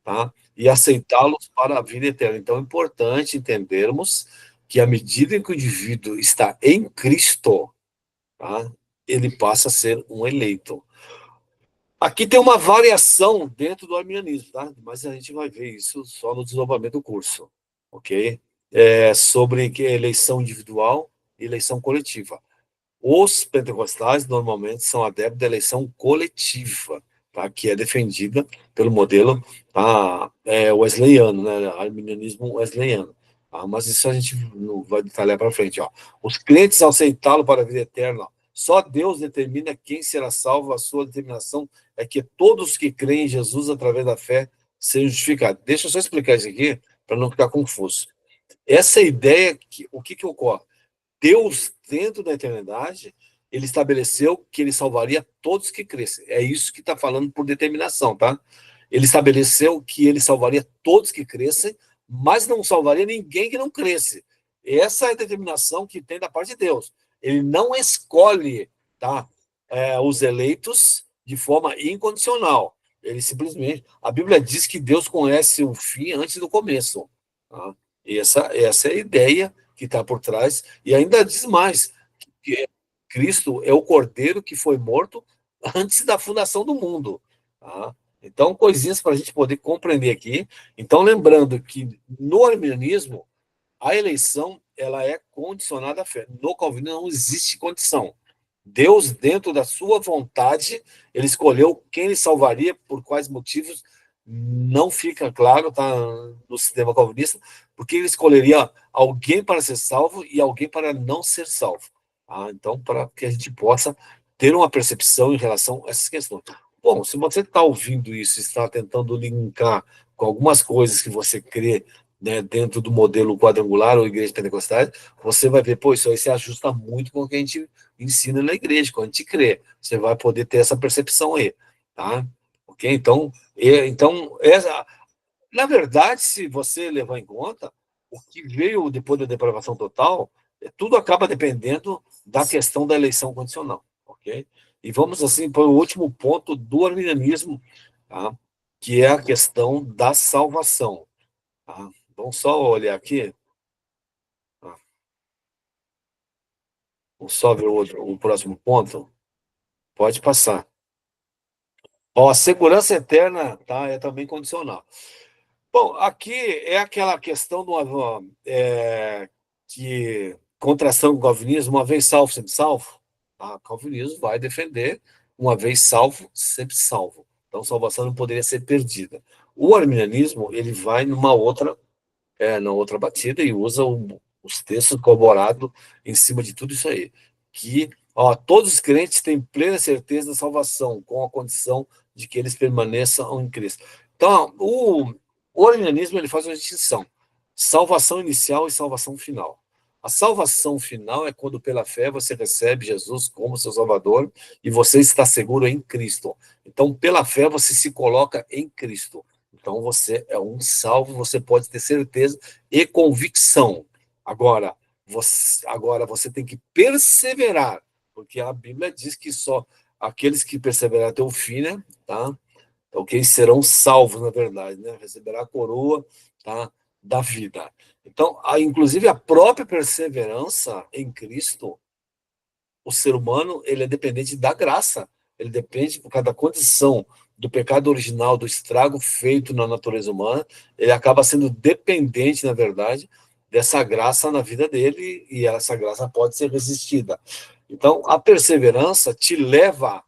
tá? E aceitá-los para a vida eterna. Então, é importante entendermos que, à medida que o indivíduo está em Cristo, tá? Ele passa a ser um eleito. Aqui tem uma variação dentro do arminianismo, tá? Mas a gente vai ver isso só no desenvolvimento do curso, ok? Sobre eleição individual e eleição coletiva. Os pentecostais normalmente são adeptos da eleição coletiva, tá? Que é defendida pelo modelo, tá? Wesleyano, né? Arminianismo wesleyano. Tá? Mas isso a gente não vai detalhar para frente. Ó. Os crentes, ao aceitá-lo para a vida eterna, só Deus determina quem será salvo. A sua determinação é que todos que creem em Jesus através da fé sejam justificados. Deixa eu só explicar isso aqui para não ficar confuso. Essa ideia, o que ocorre? Deus, dentro da eternidade, ele estabeleceu que ele salvaria todos que crescem. É isso que está falando por determinação, tá? Ele estabeleceu que ele salvaria todos que crescem, mas não salvaria ninguém que não cresce. Essa é a determinação que tem da parte de Deus. Ele não escolhe, tá, os eleitos de forma incondicional. Ele simplesmente... A Bíblia diz que Deus conhece o fim antes do começo. Tá? Essa é a ideia que está por trás, e ainda diz mais, que Cristo é o cordeiro que foi morto antes da fundação do mundo. Tá? Então, coisinhas para a gente poder compreender aqui. Então, lembrando que no arminianismo, a eleição ela é condicionada à fé. No calvinismo não existe condição. Deus, dentro da sua vontade, ele escolheu quem ele salvaria, por quais motivos, não fica claro, tá, no sistema calvinista, porque ele escolheria alguém para ser salvo e alguém para não ser salvo. Tá? Então, para que a gente possa ter uma percepção em relação a essas questões. Bom, se você está ouvindo isso, está tentando linkar com algumas coisas que você crê, né, dentro do modelo quadrangular ou igreja pentecostal, você vai ver, pô, isso aí se ajusta muito com o que a gente ensina na igreja, quando a gente crê. Você vai poder ter essa percepção aí, tá? Ok? Então, na verdade, se você levar em conta, o que veio depois da depravação total, tudo acaba dependendo da questão da eleição condicional, ok? E vamos, assim, para o último ponto do arminianismo, tá? Que é a questão da salvação. Tá? Vamos só olhar aqui. Tá? Vamos só ver o próximo ponto. Pode passar. Ó, a segurança eterna, tá? É também condicional. Bom, aqui é aquela questão de que contração com o calvinismo, uma vez salvo, sempre salvo. Tá? O calvinismo vai defender uma vez salvo, sempre salvo. Então, salvação não poderia ser perdida. O arminianismo, ele vai na outra batida e usa os textos corroborados em cima de tudo isso aí. Que todos os crentes têm plena certeza da salvação, com a condição de que eles permaneçam em Cristo. Então, o arminianismo ele faz uma distinção: salvação inicial e salvação final. A salvação final é quando, pela fé, você recebe Jesus como seu Salvador e você está seguro em Cristo. Então, pela fé, você se coloca em Cristo. Então, você é um salvo, você pode ter certeza e convicção. Agora você tem que perseverar, porque a Bíblia diz que só aqueles que perseverarem até o fim, né, tá? Ok? Serão salvos, na verdade, né? Receberá a coroa, tá, da vida. Então, inclusive, a própria perseverança em Cristo, o ser humano, ele é dependente da graça. Ele depende, por causa da condição do pecado original, do estrago feito na natureza humana, ele acaba sendo dependente, na verdade, dessa graça na vida dele, e essa graça pode ser resistida. Então, a perseverança te leva,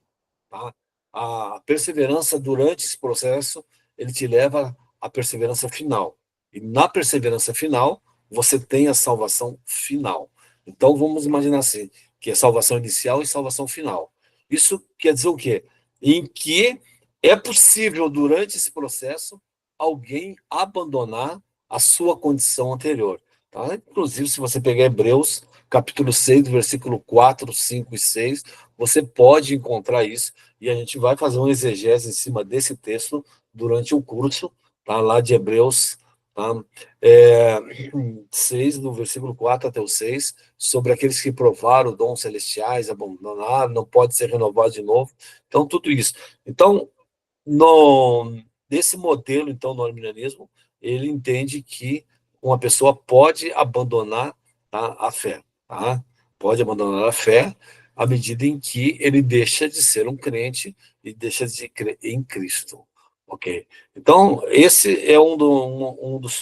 tá? A perseverança durante esse processo, ele te leva à perseverança final. E na perseverança final, você tem a salvação final. Então, vamos imaginar assim, que é salvação inicial e salvação final. Isso quer dizer o quê? Em que é possível, durante esse processo, alguém abandonar a sua condição anterior. Tá? Inclusive, se você pegar Hebreus, capítulo 6, versículo 4, 5 e 6, você pode encontrar isso, e a gente vai fazer uma exegese em cima desse texto durante o curso, tá? Lá de Hebreus, tá? 6, do versículo 4 até o 6, sobre aqueles que provaram dons celestiais, abandonaram, não pode ser renovado de novo. Então, tudo isso. Então, nesse modelo, então, no arminianismo, ele entende que uma pessoa pode abandonar, tá, a fé, tá? Pode abandonar a fé à medida em que ele deixa de ser um crente e deixa de crer em Cristo, ok? Então, esse é o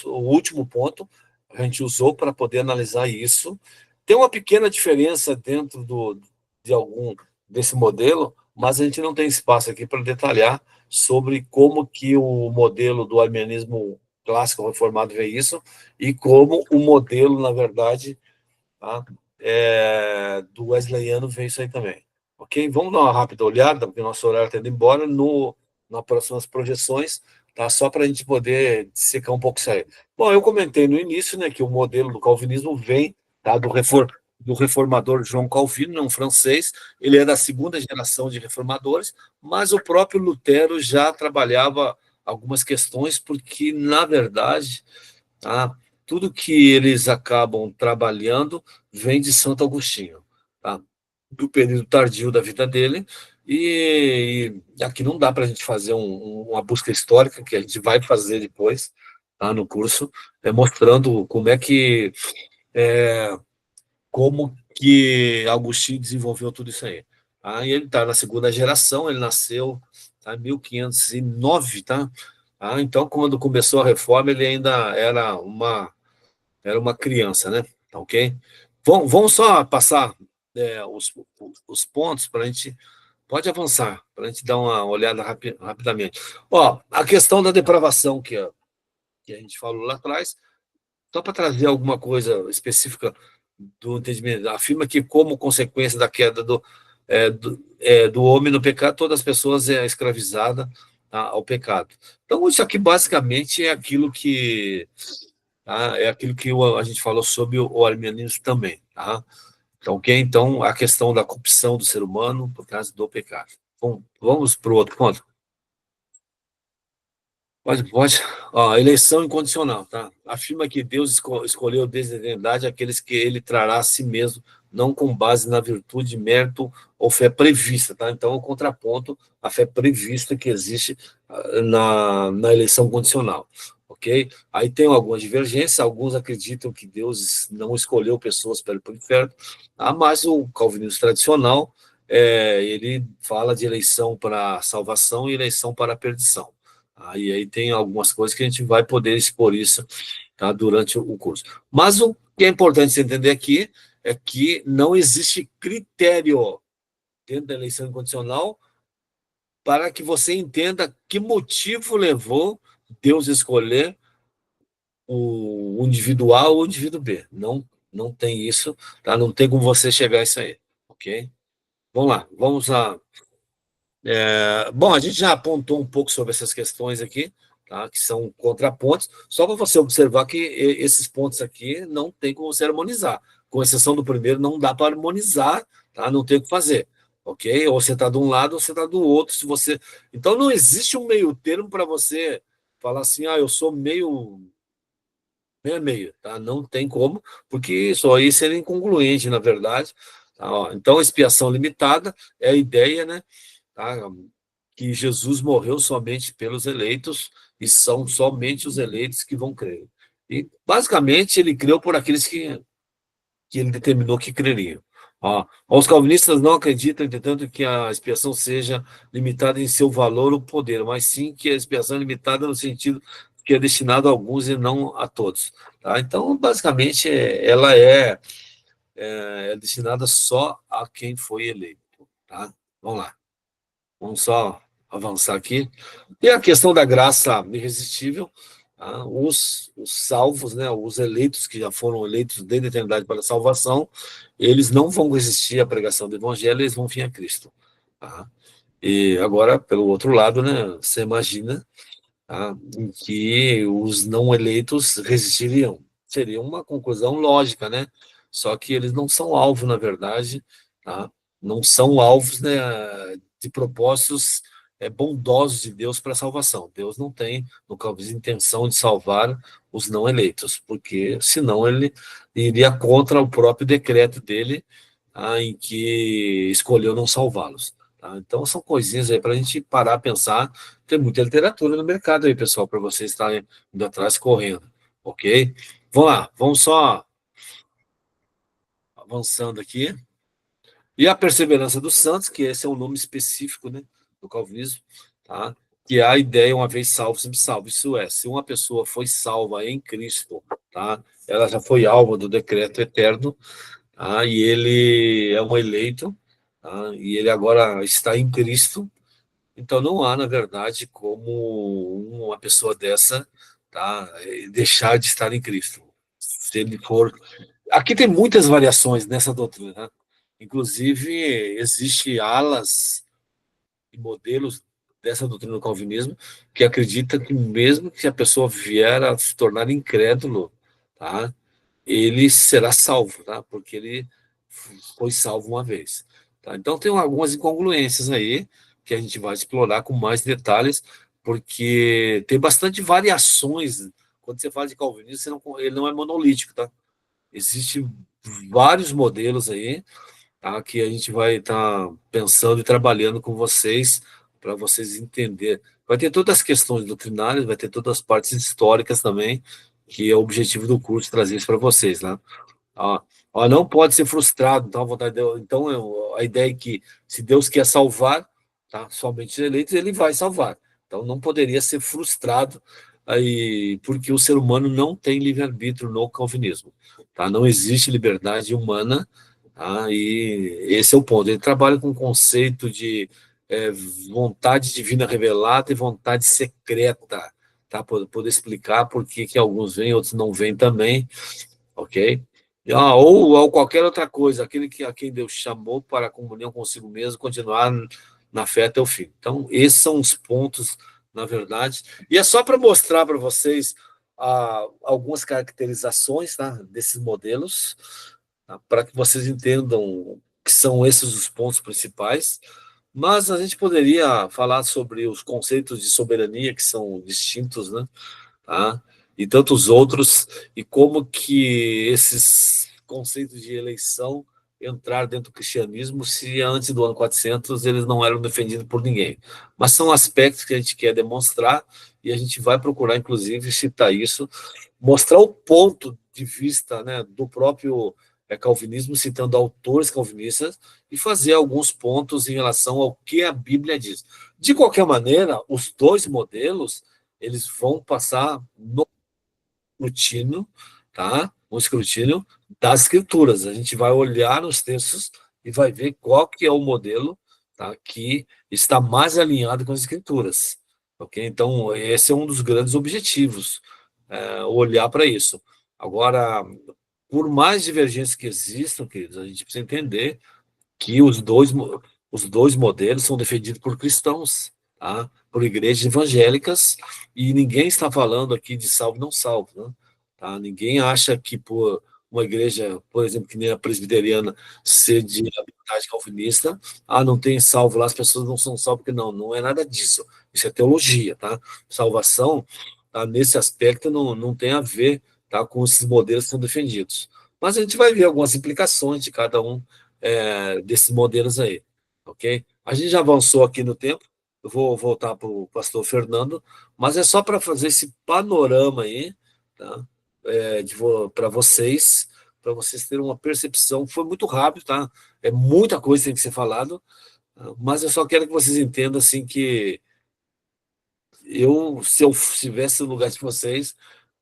último ponto que a gente usou para poder analisar isso. Tem uma pequena diferença dentro de algum desse modelo, mas a gente não tem espaço aqui para detalhar sobre como que o modelo do arminianismo clássico reformado vê isso e como o modelo, na verdade, tá, do wesleyano vê isso aí também. Ok? Vamos dar uma rápida olhada, porque nosso horário está indo embora, nas próximas projeções, tá? Só para a gente poder secar um pouco isso aí. Bom, eu comentei no início, né, que o modelo do calvinismo vem, tá, do reformador João Calvino, um francês. Ele é da segunda geração de reformadores, mas o próprio Lutero já trabalhava algumas questões, porque, na verdade, tá, tudo que eles acabam trabalhando vem de Santo Agostinho, tá? Do período tardio da vida dele, e aqui não dá para a gente fazer uma busca histórica, que a gente vai fazer depois, tá, no curso, mostrando como que Agostinho desenvolveu tudo isso aí. Tá? E ele está na segunda geração, ele nasceu, tá, em 1509, tá? Então, quando começou a reforma, ele ainda era uma criança, né? Tá, ok? Vamos só passar os pontos para a gente. Pode avançar, para a gente dar uma olhada rapidamente. Ó, a questão da depravação que a gente falou lá atrás, só para trazer alguma coisa específica do entendimento, afirma que, como consequência da queda do homem no pecado, todas as pessoas é escravizada, tá, ao pecado. Então, isso aqui basicamente é aquilo que a gente falou sobre o arminianismo também, tá? Então, ok? Então, a questão da corrupção do ser humano por causa do pecado. Bom, vamos para o outro ponto. Pode. Ó, a eleição incondicional, tá? Afirma que Deus escolheu desde a eternidade aqueles que ele trará a si mesmo, não com base na virtude, mérito ou fé prevista, tá? Então, o contraponto à fé prevista que existe na eleição condicional, ok? Aí tem algumas divergências, alguns acreditam que Deus não escolheu pessoas para ir para o inferno, mas o calvinismo tradicional, ele fala de eleição para salvação e eleição para a perdição. Aí tem algumas coisas que a gente vai poder expor isso, tá, durante o curso. Mas o que é importante você entender aqui é que não existe critério dentro da eleição incondicional para que você entenda que motivo levou Deus a escolher o indivíduo A ou o indivíduo B. Não tem isso, tá? Não tem como você chegar a isso aí, ok? Vamos lá, vamos lá. Bom, a gente já apontou um pouco sobre essas questões aqui, tá, que são contrapontos, só para você observar que esses pontos aqui não tem como você harmonizar. Com exceção do primeiro, não dá para harmonizar, tá? Não tem o que fazer, ok? Ou você está de um lado ou você está do outro. Se você... Então, não existe um meio termo para você falar assim, eu sou meio a meio, tá? Não tem como, porque isso aí seria incongruente, na verdade. Tá? Ó, então, expiação limitada é a ideia, né? Tá? Que Jesus morreu somente pelos eleitos e são somente os eleitos que vão crer. E, basicamente, ele creu por aqueles que ele determinou que creriam. Os calvinistas não acreditam, entretanto, que a expiação seja limitada em seu valor ou poder, mas sim que a expiação é limitada no sentido que é destinado a alguns e não a todos. Tá? Então, basicamente, ela é destinada só a quem foi eleito. Tá? Vamos lá. Vamos só avançar aqui. E a questão da graça irresistível, tá? Os salvos, né, os eleitos que já foram eleitos desde a eternidade para a salvação, eles não vão resistir à pregação do evangelho, eles vão vir a Cristo. Tá? E agora, pelo outro lado, né, você imagina, tá, em que os não eleitos resistiriam. Seria uma conclusão lógica, né? Só que eles não são alvo, na verdade, tá? Não são alvos, né, de propósitos bondosos de Deus para a salvação. Deus não tem, no caso, intenção de salvar os não eleitos, porque senão ele iria contra o próprio decreto dele, tá, em que escolheu não salvá-los. Tá? Então, são coisinhas aí para a gente parar a pensar. Tem muita literatura no mercado aí, pessoal, para vocês estarem indo atrás correndo, ok? Vamos lá, vamos só avançando aqui. E a perseverança dos santos, que esse é um nome específico, né, do calvinismo, tá? Que é a ideia, uma vez salvo, sempre salvo. Isso é, se uma pessoa foi salva em Cristo, tá? Ela já foi alvo do decreto eterno, tá? E ele é um eleito, tá? E ele agora está em Cristo. Então, não há, na verdade, como uma pessoa dessa, tá, deixar de estar em Cristo. Se ele for. Aqui tem muitas variações nessa doutrina, né? Inclusive, existe alas e modelos dessa doutrina do calvinismo que acredita que mesmo que a pessoa vier a se tornar incrédulo, tá, ele será salvo, tá? Porque ele foi salvo uma vez. Tá? Então, tem algumas incongruências aí que a gente vai explorar com mais detalhes, porque tem bastante variações. Quando você fala de calvinismo, ele não é monolítico, tá? Existem vários modelos aí, tá? Que a gente vai estar pensando e trabalhando com vocês para vocês entenderem. Vai ter todas as questões doutrinárias, vai ter todas as partes históricas também, que é o objetivo do curso trazer isso para vocês, né? Ó, ó, não pode ser frustrado. Então, a ideia é que, se Deus quer salvar, tá, somente os eleitos, ele vai salvar. Então, não poderia ser frustrado, aí, porque o ser humano não tem livre-arbítrio no calvinismo. Tá? Não existe liberdade humana, tá? E esse é o ponto. Ele trabalha com o conceito de vontade divina revelada e vontade secreta, tá? Para poder explicar por que alguns vêm, outros não vêm também, ok? Ou qualquer outra coisa, aquele a quem Deus chamou para a comunhão consigo mesmo, continuar na fé até o fim. Então, esses são os pontos, na verdade. E é só para mostrar para vocês algumas caracterizações, tá, desses modelos, tá, para que vocês entendam que são esses os pontos principais. Mas a gente poderia falar sobre os conceitos de soberania, que são distintos, né? Tá? E tantos outros, e como que esses conceitos de eleição entraram dentro do cristianismo, se antes do ano 400 eles não eram defendidos por ninguém. Mas são aspectos que a gente quer demonstrar, e a gente vai procurar, inclusive, citar isso, mostrar o ponto de vista, né, do próprio calvinismo, citando autores calvinistas, e fazer alguns pontos em relação ao que a Bíblia diz. De qualquer maneira, os dois modelos eles vão passar no escrutínio, tá? No escrutínio das escrituras. A gente vai olhar nos textos e vai ver qual que é o modelo, tá, que está mais alinhado com as escrituras, ok? Então, esse é um dos grandes objetivos, olhar para isso. Agora, por mais divergências que existam, queridos, a gente precisa entender que os dois modelos são defendidos por cristãos, tá? Por igrejas evangélicas, e ninguém está falando aqui de salvo não salvo, né? Tá? Ninguém acha que por uma igreja, por exemplo, que nem a presbiteriana, ser de habilidade calvinista, não tem salvo lá, as pessoas não são salvas, porque não é nada disso. Isso é teologia, tá? Salvação, tá, nesse aspecto, não tem a ver, tá, com esses modelos que são defendidos. Mas a gente vai ver algumas implicações de cada um desses modelos aí, ok? A gente já avançou aqui no tempo, eu vou voltar para o pastor Fernando, mas é só para fazer esse panorama aí, tá? Para vocês terem uma percepção. Foi muito rápido, tá? É muita coisa que tem que ser falado, tá? Mas eu só quero que vocês entendam assim que se eu estivesse no lugar de vocês,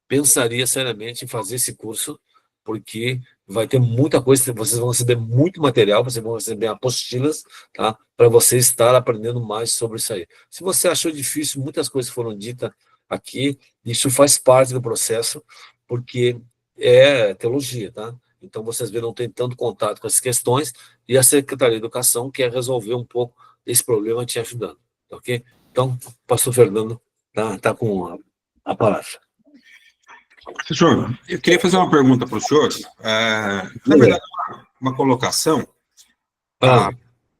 pensaria seriamente em fazer esse curso, porque vai ter muita coisa, vocês vão receber muito material, vocês vão receber apostilas, tá? Para você estar aprendendo mais sobre isso aí. Se você achou difícil, muitas coisas foram ditas aqui, isso faz parte do processo, porque é teologia, tá? Então, vocês verão, não tem tanto contato com essas questões, e a Secretaria de Educação quer resolver um pouco esse problema te ajudando, tá ok? Então, pastor Fernando tá com a palavra. Professor, eu queria fazer uma pergunta para o senhor. Na verdade, uma colocação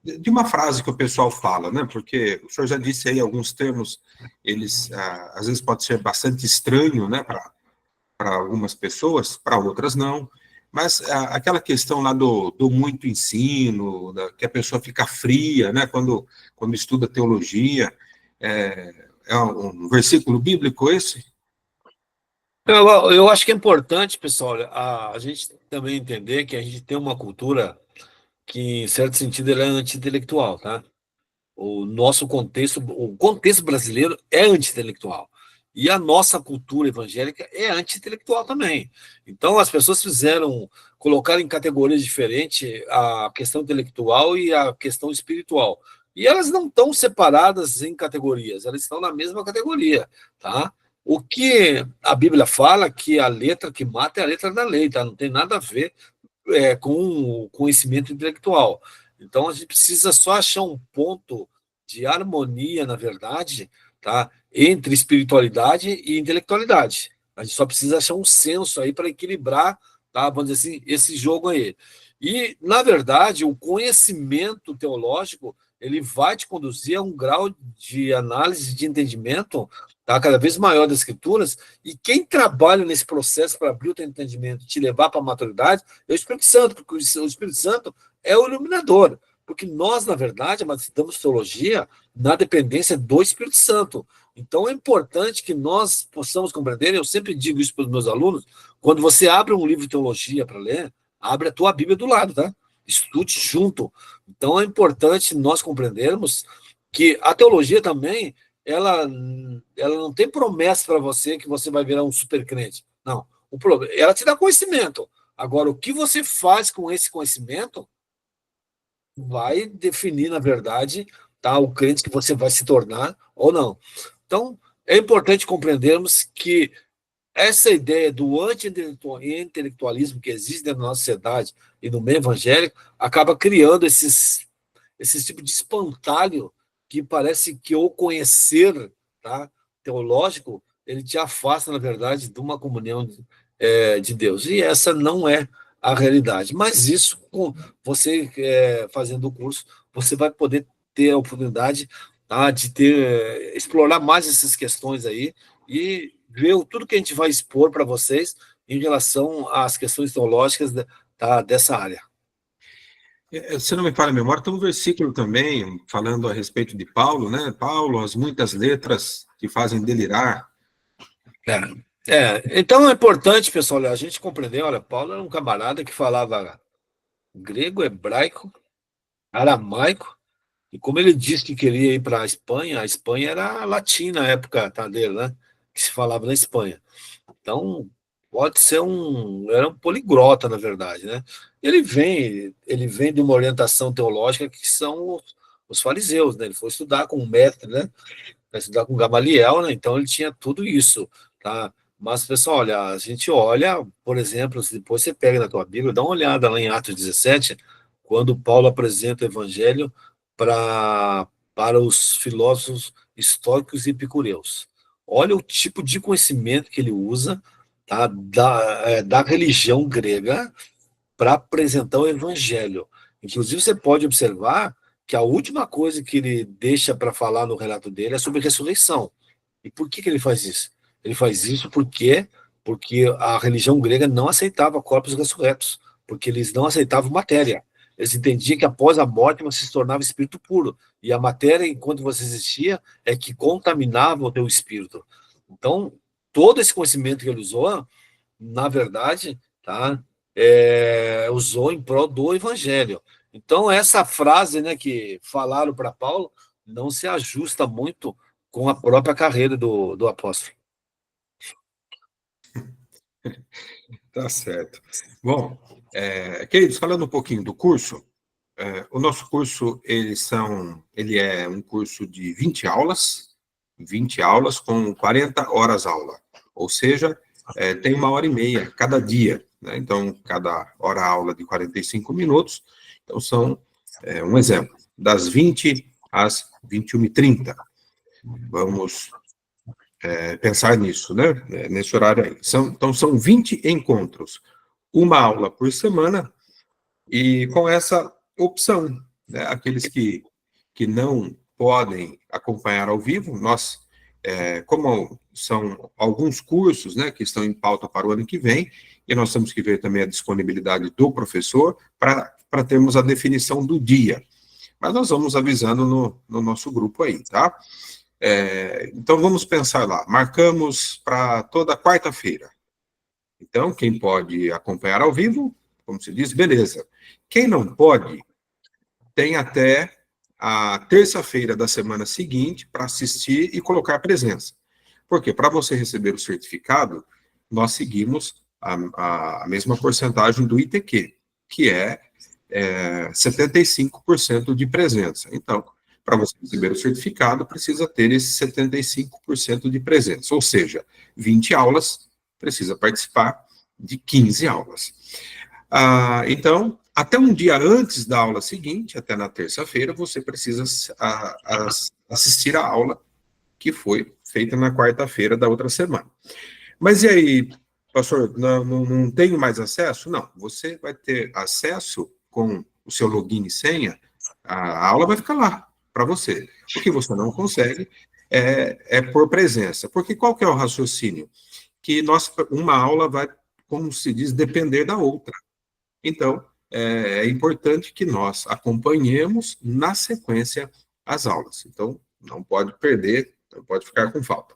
de uma frase que o pessoal fala, né? Porque o senhor já disse aí alguns termos, eles às vezes pode ser bastante estranho, né? Para algumas pessoas, para outras não. Mas aquela questão lá do muito ensino, que a pessoa fica fria, né? Quando estuda teologia, é um versículo bíblico esse? Eu acho que é importante, pessoal, a gente também entender que a gente tem uma cultura que, em certo sentido, ela é anti-intelectual, tá? O contexto brasileiro é anti-intelectual. E a nossa cultura evangélica é anti-intelectual também. Então, as pessoas colocaram em categorias diferentes a questão intelectual e a questão espiritual. E elas não estão separadas em categorias, elas estão na mesma categoria, tá? O que a Bíblia fala que a letra que mata é a letra da lei, tá? Não tem nada a ver com o conhecimento intelectual. Então, a gente precisa só achar um ponto de harmonia, na verdade, tá? Entre espiritualidade e intelectualidade. A gente só precisa achar um senso aí para equilibrar, tá? Vamos dizer assim, esse jogo aí. E, na verdade, o conhecimento teológico ele vai te conduzir a um grau de análise, de entendimento, tá? Cada vez maior das escrituras, e quem trabalha nesse processo para abrir o teu entendimento e te levar para a maturidade é o Espírito Santo, porque o Espírito Santo é o iluminador, porque nós, na verdade, estudamos teologia na dependência do Espírito Santo. Então, é importante que nós possamos compreender, eu sempre digo isso para os meus alunos, quando você abre um livro de teologia para ler, abre a tua Bíblia do lado, tá? Estude junto. Então, é importante nós compreendermos que a teologia também, ela não tem promessa para você que você vai virar um super crente. Não. Ela te dá conhecimento. Agora, o que você faz com esse conhecimento vai definir, na verdade, tá, o crente que você vai se tornar ou não. Então, é importante compreendermos que essa ideia do anti-intelectualismo que existe dentro da nossa sociedade e no meio evangélico acaba criando esses tipos de espantalho que parece que o conhecer, tá, teológico ele te afasta, na verdade, de uma comunhão de Deus. E essa não é a realidade. Mas isso, com você fazendo o curso, você vai poder ter a oportunidade, tá, de explorar mais essas questões aí e ver tudo que a gente vai expor para vocês em relação às questões teológicas dessa área. Se não me falha a memória, tem um versículo também falando a respeito de Paulo, né? Paulo, as muitas letras que fazem delirar. Então é importante, pessoal, a gente compreender, olha, Paulo era um camarada que falava grego, hebraico, aramaico, e como ele disse que queria ir para a Espanha era latim na época dele, né? Que se falava na Espanha. Então, pode ser era um poliglota, na verdade, né? Ele vem de uma orientação teológica que são os fariseus, né? Ele foi estudar com o mestre, né? Vai estudar com Gamaliel, né? Então ele tinha tudo isso, tá? Mas, pessoal, olha, a gente olha, por exemplo, se depois você pega na tua Bíblia, dá uma olhada lá em Atos 17, quando Paulo apresenta o evangelho para os filósofos estoicos e epicureus. Olha o tipo de conhecimento que ele usa, tá, da religião grega para apresentar o evangelho. Inclusive, você pode observar que a última coisa que ele deixa para falar no relato dele é sobre ressurreição. E por que ele faz isso? Ele faz isso porque a religião grega não aceitava corpos ressurretos, porque eles não aceitavam matéria. Eles entendiam que após a morte você se tornava espírito puro, e a matéria, enquanto você existia, é que contaminava o teu espírito. Então, todo esse conhecimento que ele usou, na verdade, tá, usou em prol do evangelho. Então, essa frase, né, que falaram para Paulo não se ajusta muito com a própria carreira do apóstolo. Tá certo. Bom, queridos, falando um pouquinho do curso, o nosso curso, ele é um curso de 20 aulas com 40 horas aula, ou seja, tem 1h30 cada dia, né? Então, cada hora aula de 45 minutos, então são, um exemplo, das 20 às 21h30. Vamos pensar nisso, né? Nesse horário aí. Então, são 20 encontros, uma aula por semana, e com essa opção, né? Aqueles que não podem acompanhar ao vivo, nós, como são alguns cursos, né, que estão em pauta para o ano que vem, e nós temos que ver também a disponibilidade do professor para termos a definição do dia. Mas nós vamos avisando no nosso grupo aí, tá? Então, vamos pensar lá. Marcamos para toda quarta-feira. Então, quem pode acompanhar ao vivo, como se diz, beleza. Quem não pode, tem até a terça-feira da semana seguinte para assistir e colocar presença. Porque para você receber o certificado, nós seguimos a mesma porcentagem do ITQ, que é 75% de presença. Então, para você receber o certificado, precisa ter esse 75% de presença, ou seja, 20 aulas, precisa participar de 15 aulas. Então, até um dia antes da aula seguinte, até na terça-feira, você precisa assistir a aula que foi feita na quarta-feira da outra semana. Mas e aí, pastor, não tenho mais acesso? Não, você vai ter acesso com o seu login e senha, a aula vai ficar lá para você. O que você não consegue é por presença. Porque qual que é o raciocínio? Que uma aula vai, como se diz, depender da outra. Então, é importante que nós acompanhemos na sequência as aulas. Então, não pode perder, não pode ficar com falta.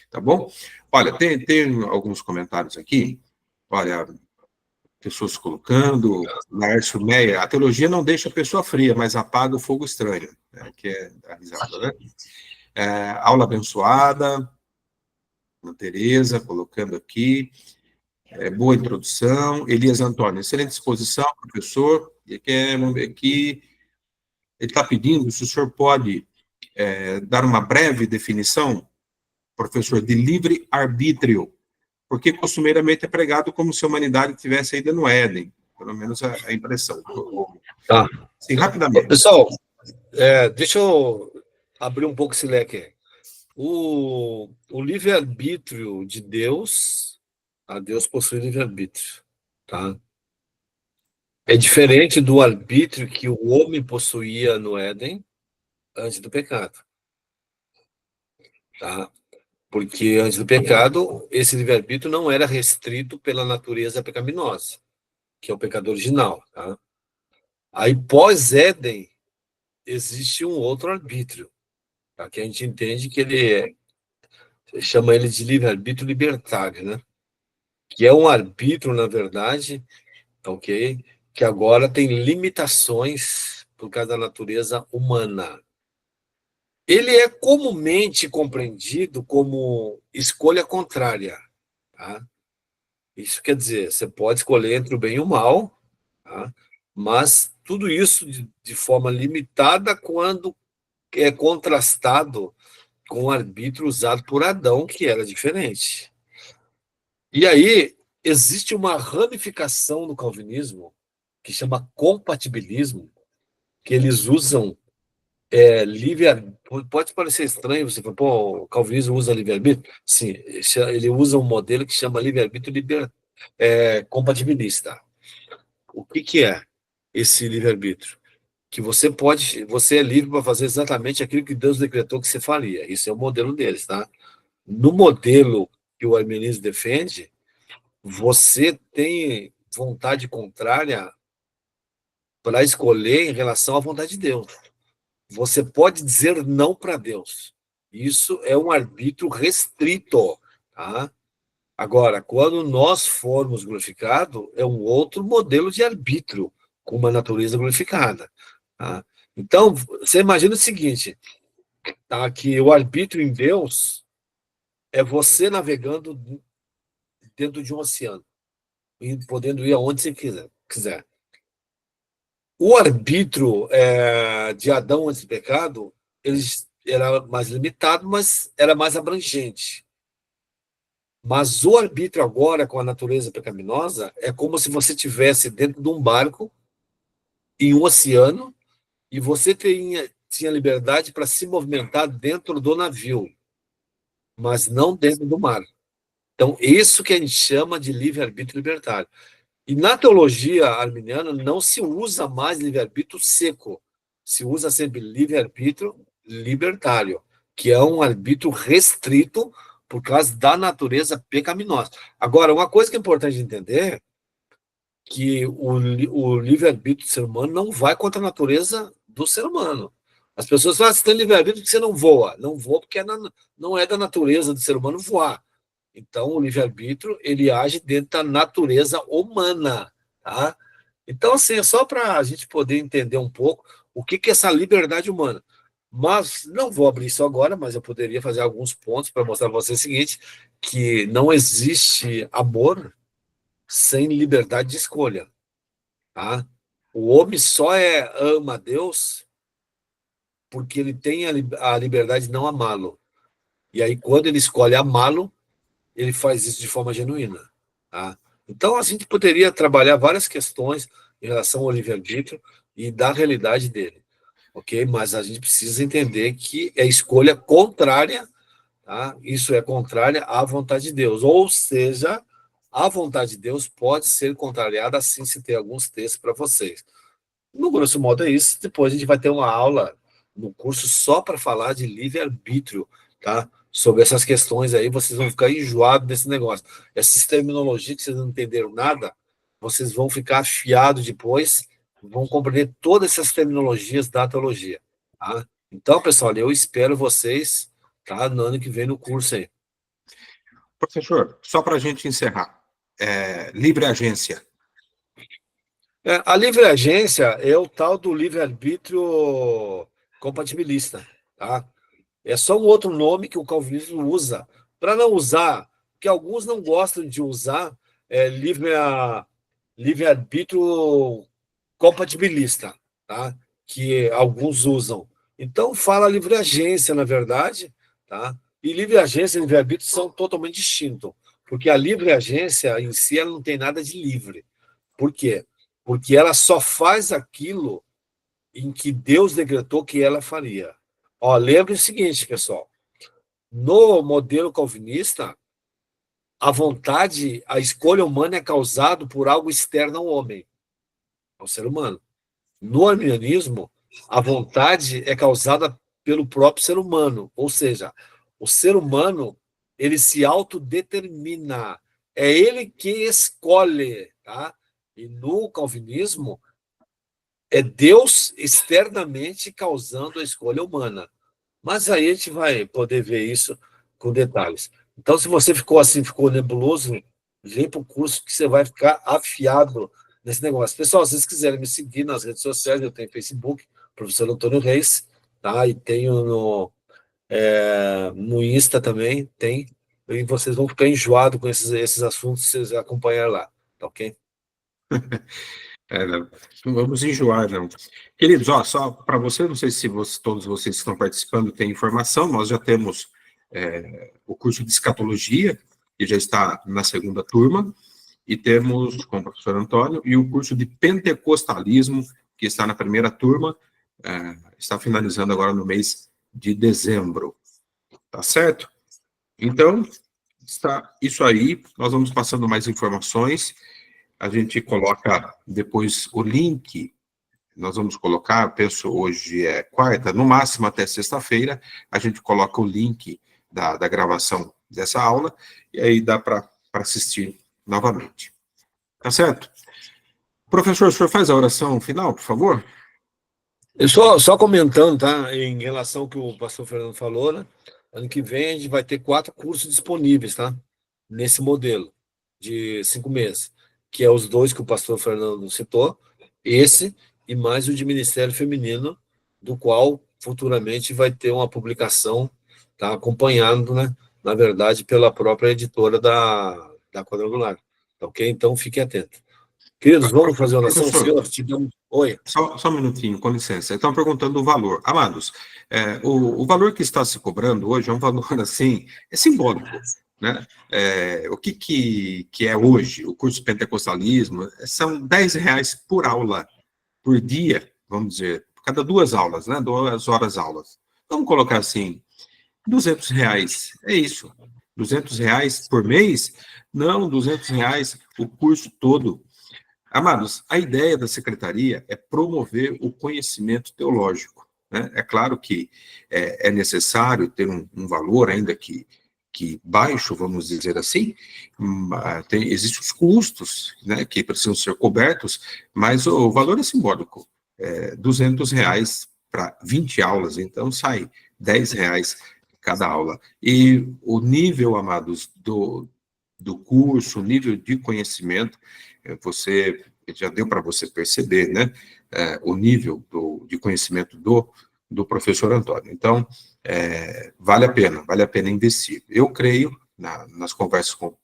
Tá bom? Olha, tem alguns comentários aqui. Olha, pessoas colocando, Lárcio Meia, a teologia não deixa a pessoa fria, mas apaga o fogo estranho, né, que é a risada, né? Aula abençoada, a Tereza colocando aqui, boa introdução, Elias Antônio, excelente exposição, professor, e vamos ver aqui, ele está pedindo se o senhor pode dar uma breve definição, professor, de livre-arbítrio, porque costumeiramente é pregado como se a humanidade tivesse ainda no Éden, pelo menos a impressão. Tá. Sim, rapidamente. Pessoal, deixa eu abrir um pouco esse leque aí. O livre-arbítrio de Deus, Deus possui livre-arbítrio, tá? É diferente do arbítrio que o homem possuía no Éden antes do pecado, tá? Porque antes do pecado, esse livre-arbítrio não era restrito pela natureza pecaminosa, que é o pecado original, tá? Aí, pós-Éden, existe um outro arbítrio, tá? Que a gente entende que chama ele de livre-arbítrio libertário, né? Que é um arbítrio, na verdade, ok? Que agora tem limitações por causa da natureza humana. Ele é comumente compreendido como escolha contrária, tá? Isso quer dizer, você pode escolher entre o bem e o mal, tá? Mas tudo isso de forma limitada quando é contrastado com o arbítrio usado por Adão, que era diferente. E aí, existe uma ramificação no calvinismo que chama compatibilismo, que eles usam livre-arbítrio. Pode parecer estranho, você fala, pô, o calvinismo usa livre-arbítrio? Sim, ele usa um modelo que chama livre-arbítrio compatibilista. O que é esse livre-arbítrio? Que você é livre para fazer exatamente aquilo que Deus decretou que você faria. Isso é o modelo deles, tá? No modelo que o arminianismo defende, você tem vontade contrária para escolher em relação à vontade de Deus. Você pode dizer não para Deus. Isso é um arbítrio restrito, tá? Agora, quando nós formos glorificados, é um outro modelo de arbítrio, com uma natureza glorificada, tá? Então, você imagina o seguinte, tá? Que o arbítrio em Deus é você navegando dentro de um oceano, e podendo ir aonde você quiser. O arbítrio de Adão antes do pecado, ele era mais limitado, mas era mais abrangente. Mas o arbítrio agora, com a natureza pecaminosa, é como se você estivesse dentro de um barco, em um oceano, e você tinha liberdade para se movimentar dentro do navio, mas não dentro do mar. Então, isso que a gente chama de livre-arbítrio libertário. E na teologia arminiana não se usa mais livre-arbítrio seco, se usa sempre livre-arbítrio libertário, que é um arbítrio restrito por causa da natureza pecaminosa. Agora, uma coisa que é importante entender, que o livre-arbítrio do ser humano não vai contra a natureza do ser humano. As pessoas falam, você tem livre-arbítrio porque você não voa. Não voa porque não é da natureza do ser humano voar. Então, o livre-arbítrio, ele age dentro da natureza humana, tá? Então, assim, é só para a gente poder entender um pouco o que é essa liberdade humana. Mas não vou abrir isso agora, mas eu poderia fazer alguns pontos para mostrar para você o seguinte, que não existe amor sem liberdade de escolha, tá? O homem só ama a Deus porque ele tem a liberdade de não amá-lo. E aí, quando ele escolhe amá-lo, ele faz isso de forma genuína, tá? Então, a gente poderia trabalhar várias questões em relação ao livre-arbítrio e da realidade dele, ok? Mas a gente precisa entender que é escolha contrária, tá? Isso é contrária à vontade de Deus, ou seja, a vontade de Deus pode ser contrariada, assim se tem alguns textos para vocês. No grosso modo é isso. Depois a gente vai ter uma aula no curso só para falar de livre-arbítrio, tá? Sobre essas questões aí, vocês vão ficar enjoados desse negócio. Essas terminologias que vocês não entenderam nada, vocês vão ficar afiados depois, vão compreender todas essas terminologias da teologia, tá? Então, pessoal, eu espero vocês, tá? No ano que vem no curso aí. Professor, só para a gente encerrar, livre agência. A livre agência é o tal do livre-arbítrio compatibilista, tá? É só um outro nome que o calvinismo usa, para não usar, que alguns não gostam de usar livre-arbítrio compatibilista, tá? Que alguns usam. Então, fala livre agência, na verdade, tá? E livre agência e livre arbítrio são totalmente distintos, porque a livre agência em si ela não tem nada de livre. Por quê? Porque ela só faz aquilo em que Deus decretou que ela faria. Ó, lembre o seguinte, pessoal. No modelo calvinista, a vontade, a escolha humana é causada por algo externo ao homem, ao ser humano. No arminianismo, a vontade é causada pelo próprio ser humano, ou seja, o ser humano ele se autodetermina, é ele que escolhe, tá? E no calvinismo é Deus externamente causando a escolha humana. Mas aí a gente vai poder ver isso com detalhes. Então, se você ficou assim, ficou nebuloso, vem para o curso que você vai ficar afiado nesse negócio. Pessoal, se vocês quiserem me seguir nas redes sociais, eu tenho Facebook, professor Antônio Reis, tá? E tenho no Insta também, tem. E vocês vão ficar enjoados com esses assuntos, se vocês acompanhar lá, tá ok? Não vamos enjoar, não. Queridos, ó, só para você, não sei se todos vocês que estão participando têm informação, nós já temos o curso de escatologia, que já está na segunda turma, e temos, com o professor Antônio, e o curso de pentecostalismo, que está na primeira turma, está finalizando agora no mês de dezembro. Tá certo? Então, está isso aí, nós vamos passando mais informações, a gente coloca depois o link, nós vamos colocar, penso hoje é quarta, no máximo até sexta-feira, a gente coloca o link da gravação dessa aula, e aí dá para assistir novamente. Tá certo? Professor, o senhor faz a oração final, por favor? Eu só comentando, tá? Em relação ao que o pastor Fernando falou, né? Ano que vem a gente vai ter 4 cursos disponíveis, tá? Nesse modelo de 5 meses, que é os 2 que o pastor Fernando citou, esse e mais o de Ministério Feminino, do qual futuramente vai ter uma publicação, tá, acompanhando, né, na verdade, pela própria editora da Quadrangular. Tá ok? Então, fiquem atentos. Queridos, vamos fazer oração, Professor, senhor? Te damos... Oi. só um minutinho, com licença. Estão perguntando o valor. Amados, o valor que está se cobrando hoje é um valor, assim, é simbólico, né? O que é hoje o curso Pentecostalismo? São R$ 10 por aula, por dia, vamos dizer, cada 2 aulas, né? 2 horas aulas. Vamos colocar assim, R$ 200, é isso. R$ 200 por mês? Não, R$ 200 o curso todo. Amados, a ideia da secretaria é promover o conhecimento teológico, né? É claro que é necessário ter um valor, ainda que baixo, vamos dizer assim, existem os custos, né, que precisam ser cobertos, mas o valor é simbólico. R$ 200 para 20 aulas, então sai R$ 10 cada aula. E o nível, amados, do curso, o nível de conhecimento, você já deu para você perceber, né, o nível de conhecimento do professor Antônio. Então, vale a pena investir. Eu creio, nas conversas com o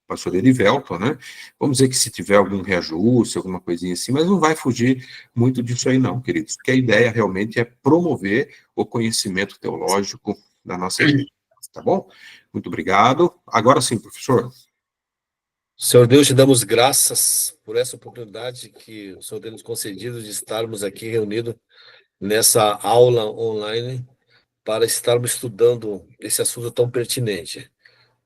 pastor Erivelton, né, vamos dizer que se tiver algum reajuste, alguma coisinha assim, mas não vai fugir muito disso aí não, queridos, porque a ideia realmente é promover o conhecimento teológico da nossa igreja, tá bom? Muito obrigado. Agora sim, professor. Senhor Deus, te damos graças por essa oportunidade que o Senhor tem nos concedido de estarmos aqui reunidos nessa aula online para estarmos estudando esse assunto tão pertinente.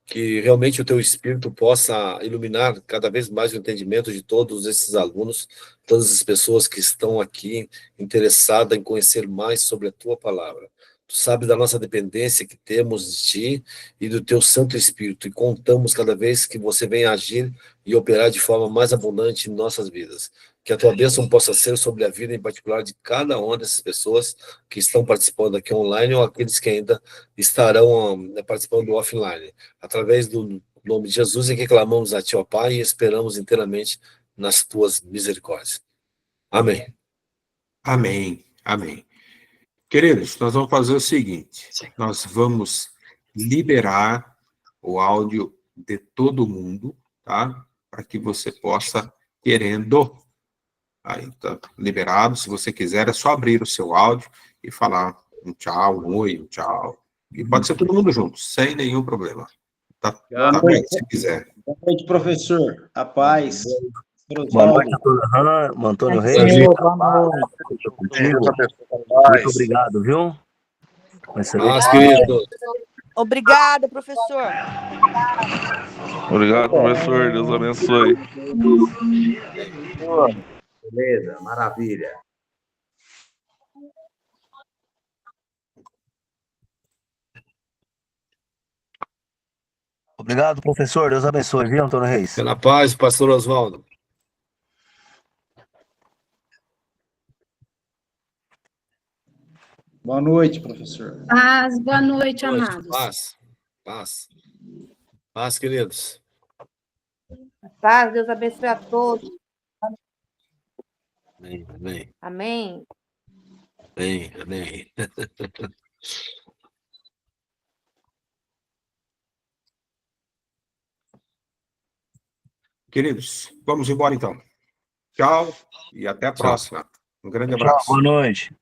Que realmente o teu Espírito possa iluminar cada vez mais o entendimento de todos esses alunos, todas as pessoas que estão aqui interessadas em conhecer mais sobre a tua palavra. Tu sabes da nossa dependência que temos de ti e do teu Santo Espírito, e contamos cada vez que você vem agir e operar de forma mais abundante em nossas vidas. Que a tua bênção possa ser sobre a vida em particular de cada uma dessas pessoas que estão participando aqui online ou aqueles que ainda estarão participando offline. Através do nome de Jesus, em que clamamos a ti, ó Pai, e esperamos inteiramente nas tuas misericórdias. Amém. Amém, amém. Queridos, nós vamos fazer o seguinte, nós vamos liberar o áudio de todo mundo, tá? Para que você possa, querendo, aí tá liberado, se você quiser, é só abrir o seu áudio e falar um tchau, um oi, um tchau. E pode ser todo mundo junto, sem nenhum problema. Tá bem, se quiser. Boa noite, professor. A paz. Boa noite, Antônio Reis. Contigo. Muito obrigado, viu? Mas, querido. Obrigada, professor. Obrigado, professor. Deus abençoe. Beleza, maravilha. Obrigado, professor. Deus abençoe, viu, Antônio Reis? Pela paz, pastor Oswaldo. Boa noite, professor. Paz, boa noite, amados. Paz, paz. Paz, queridos. Paz, Deus abençoe a todos. Amém, amém. Amém. Amém, amém. Queridos, vamos embora então. Tchau e até a próxima. Um grande Tchau, abraço. boa noite.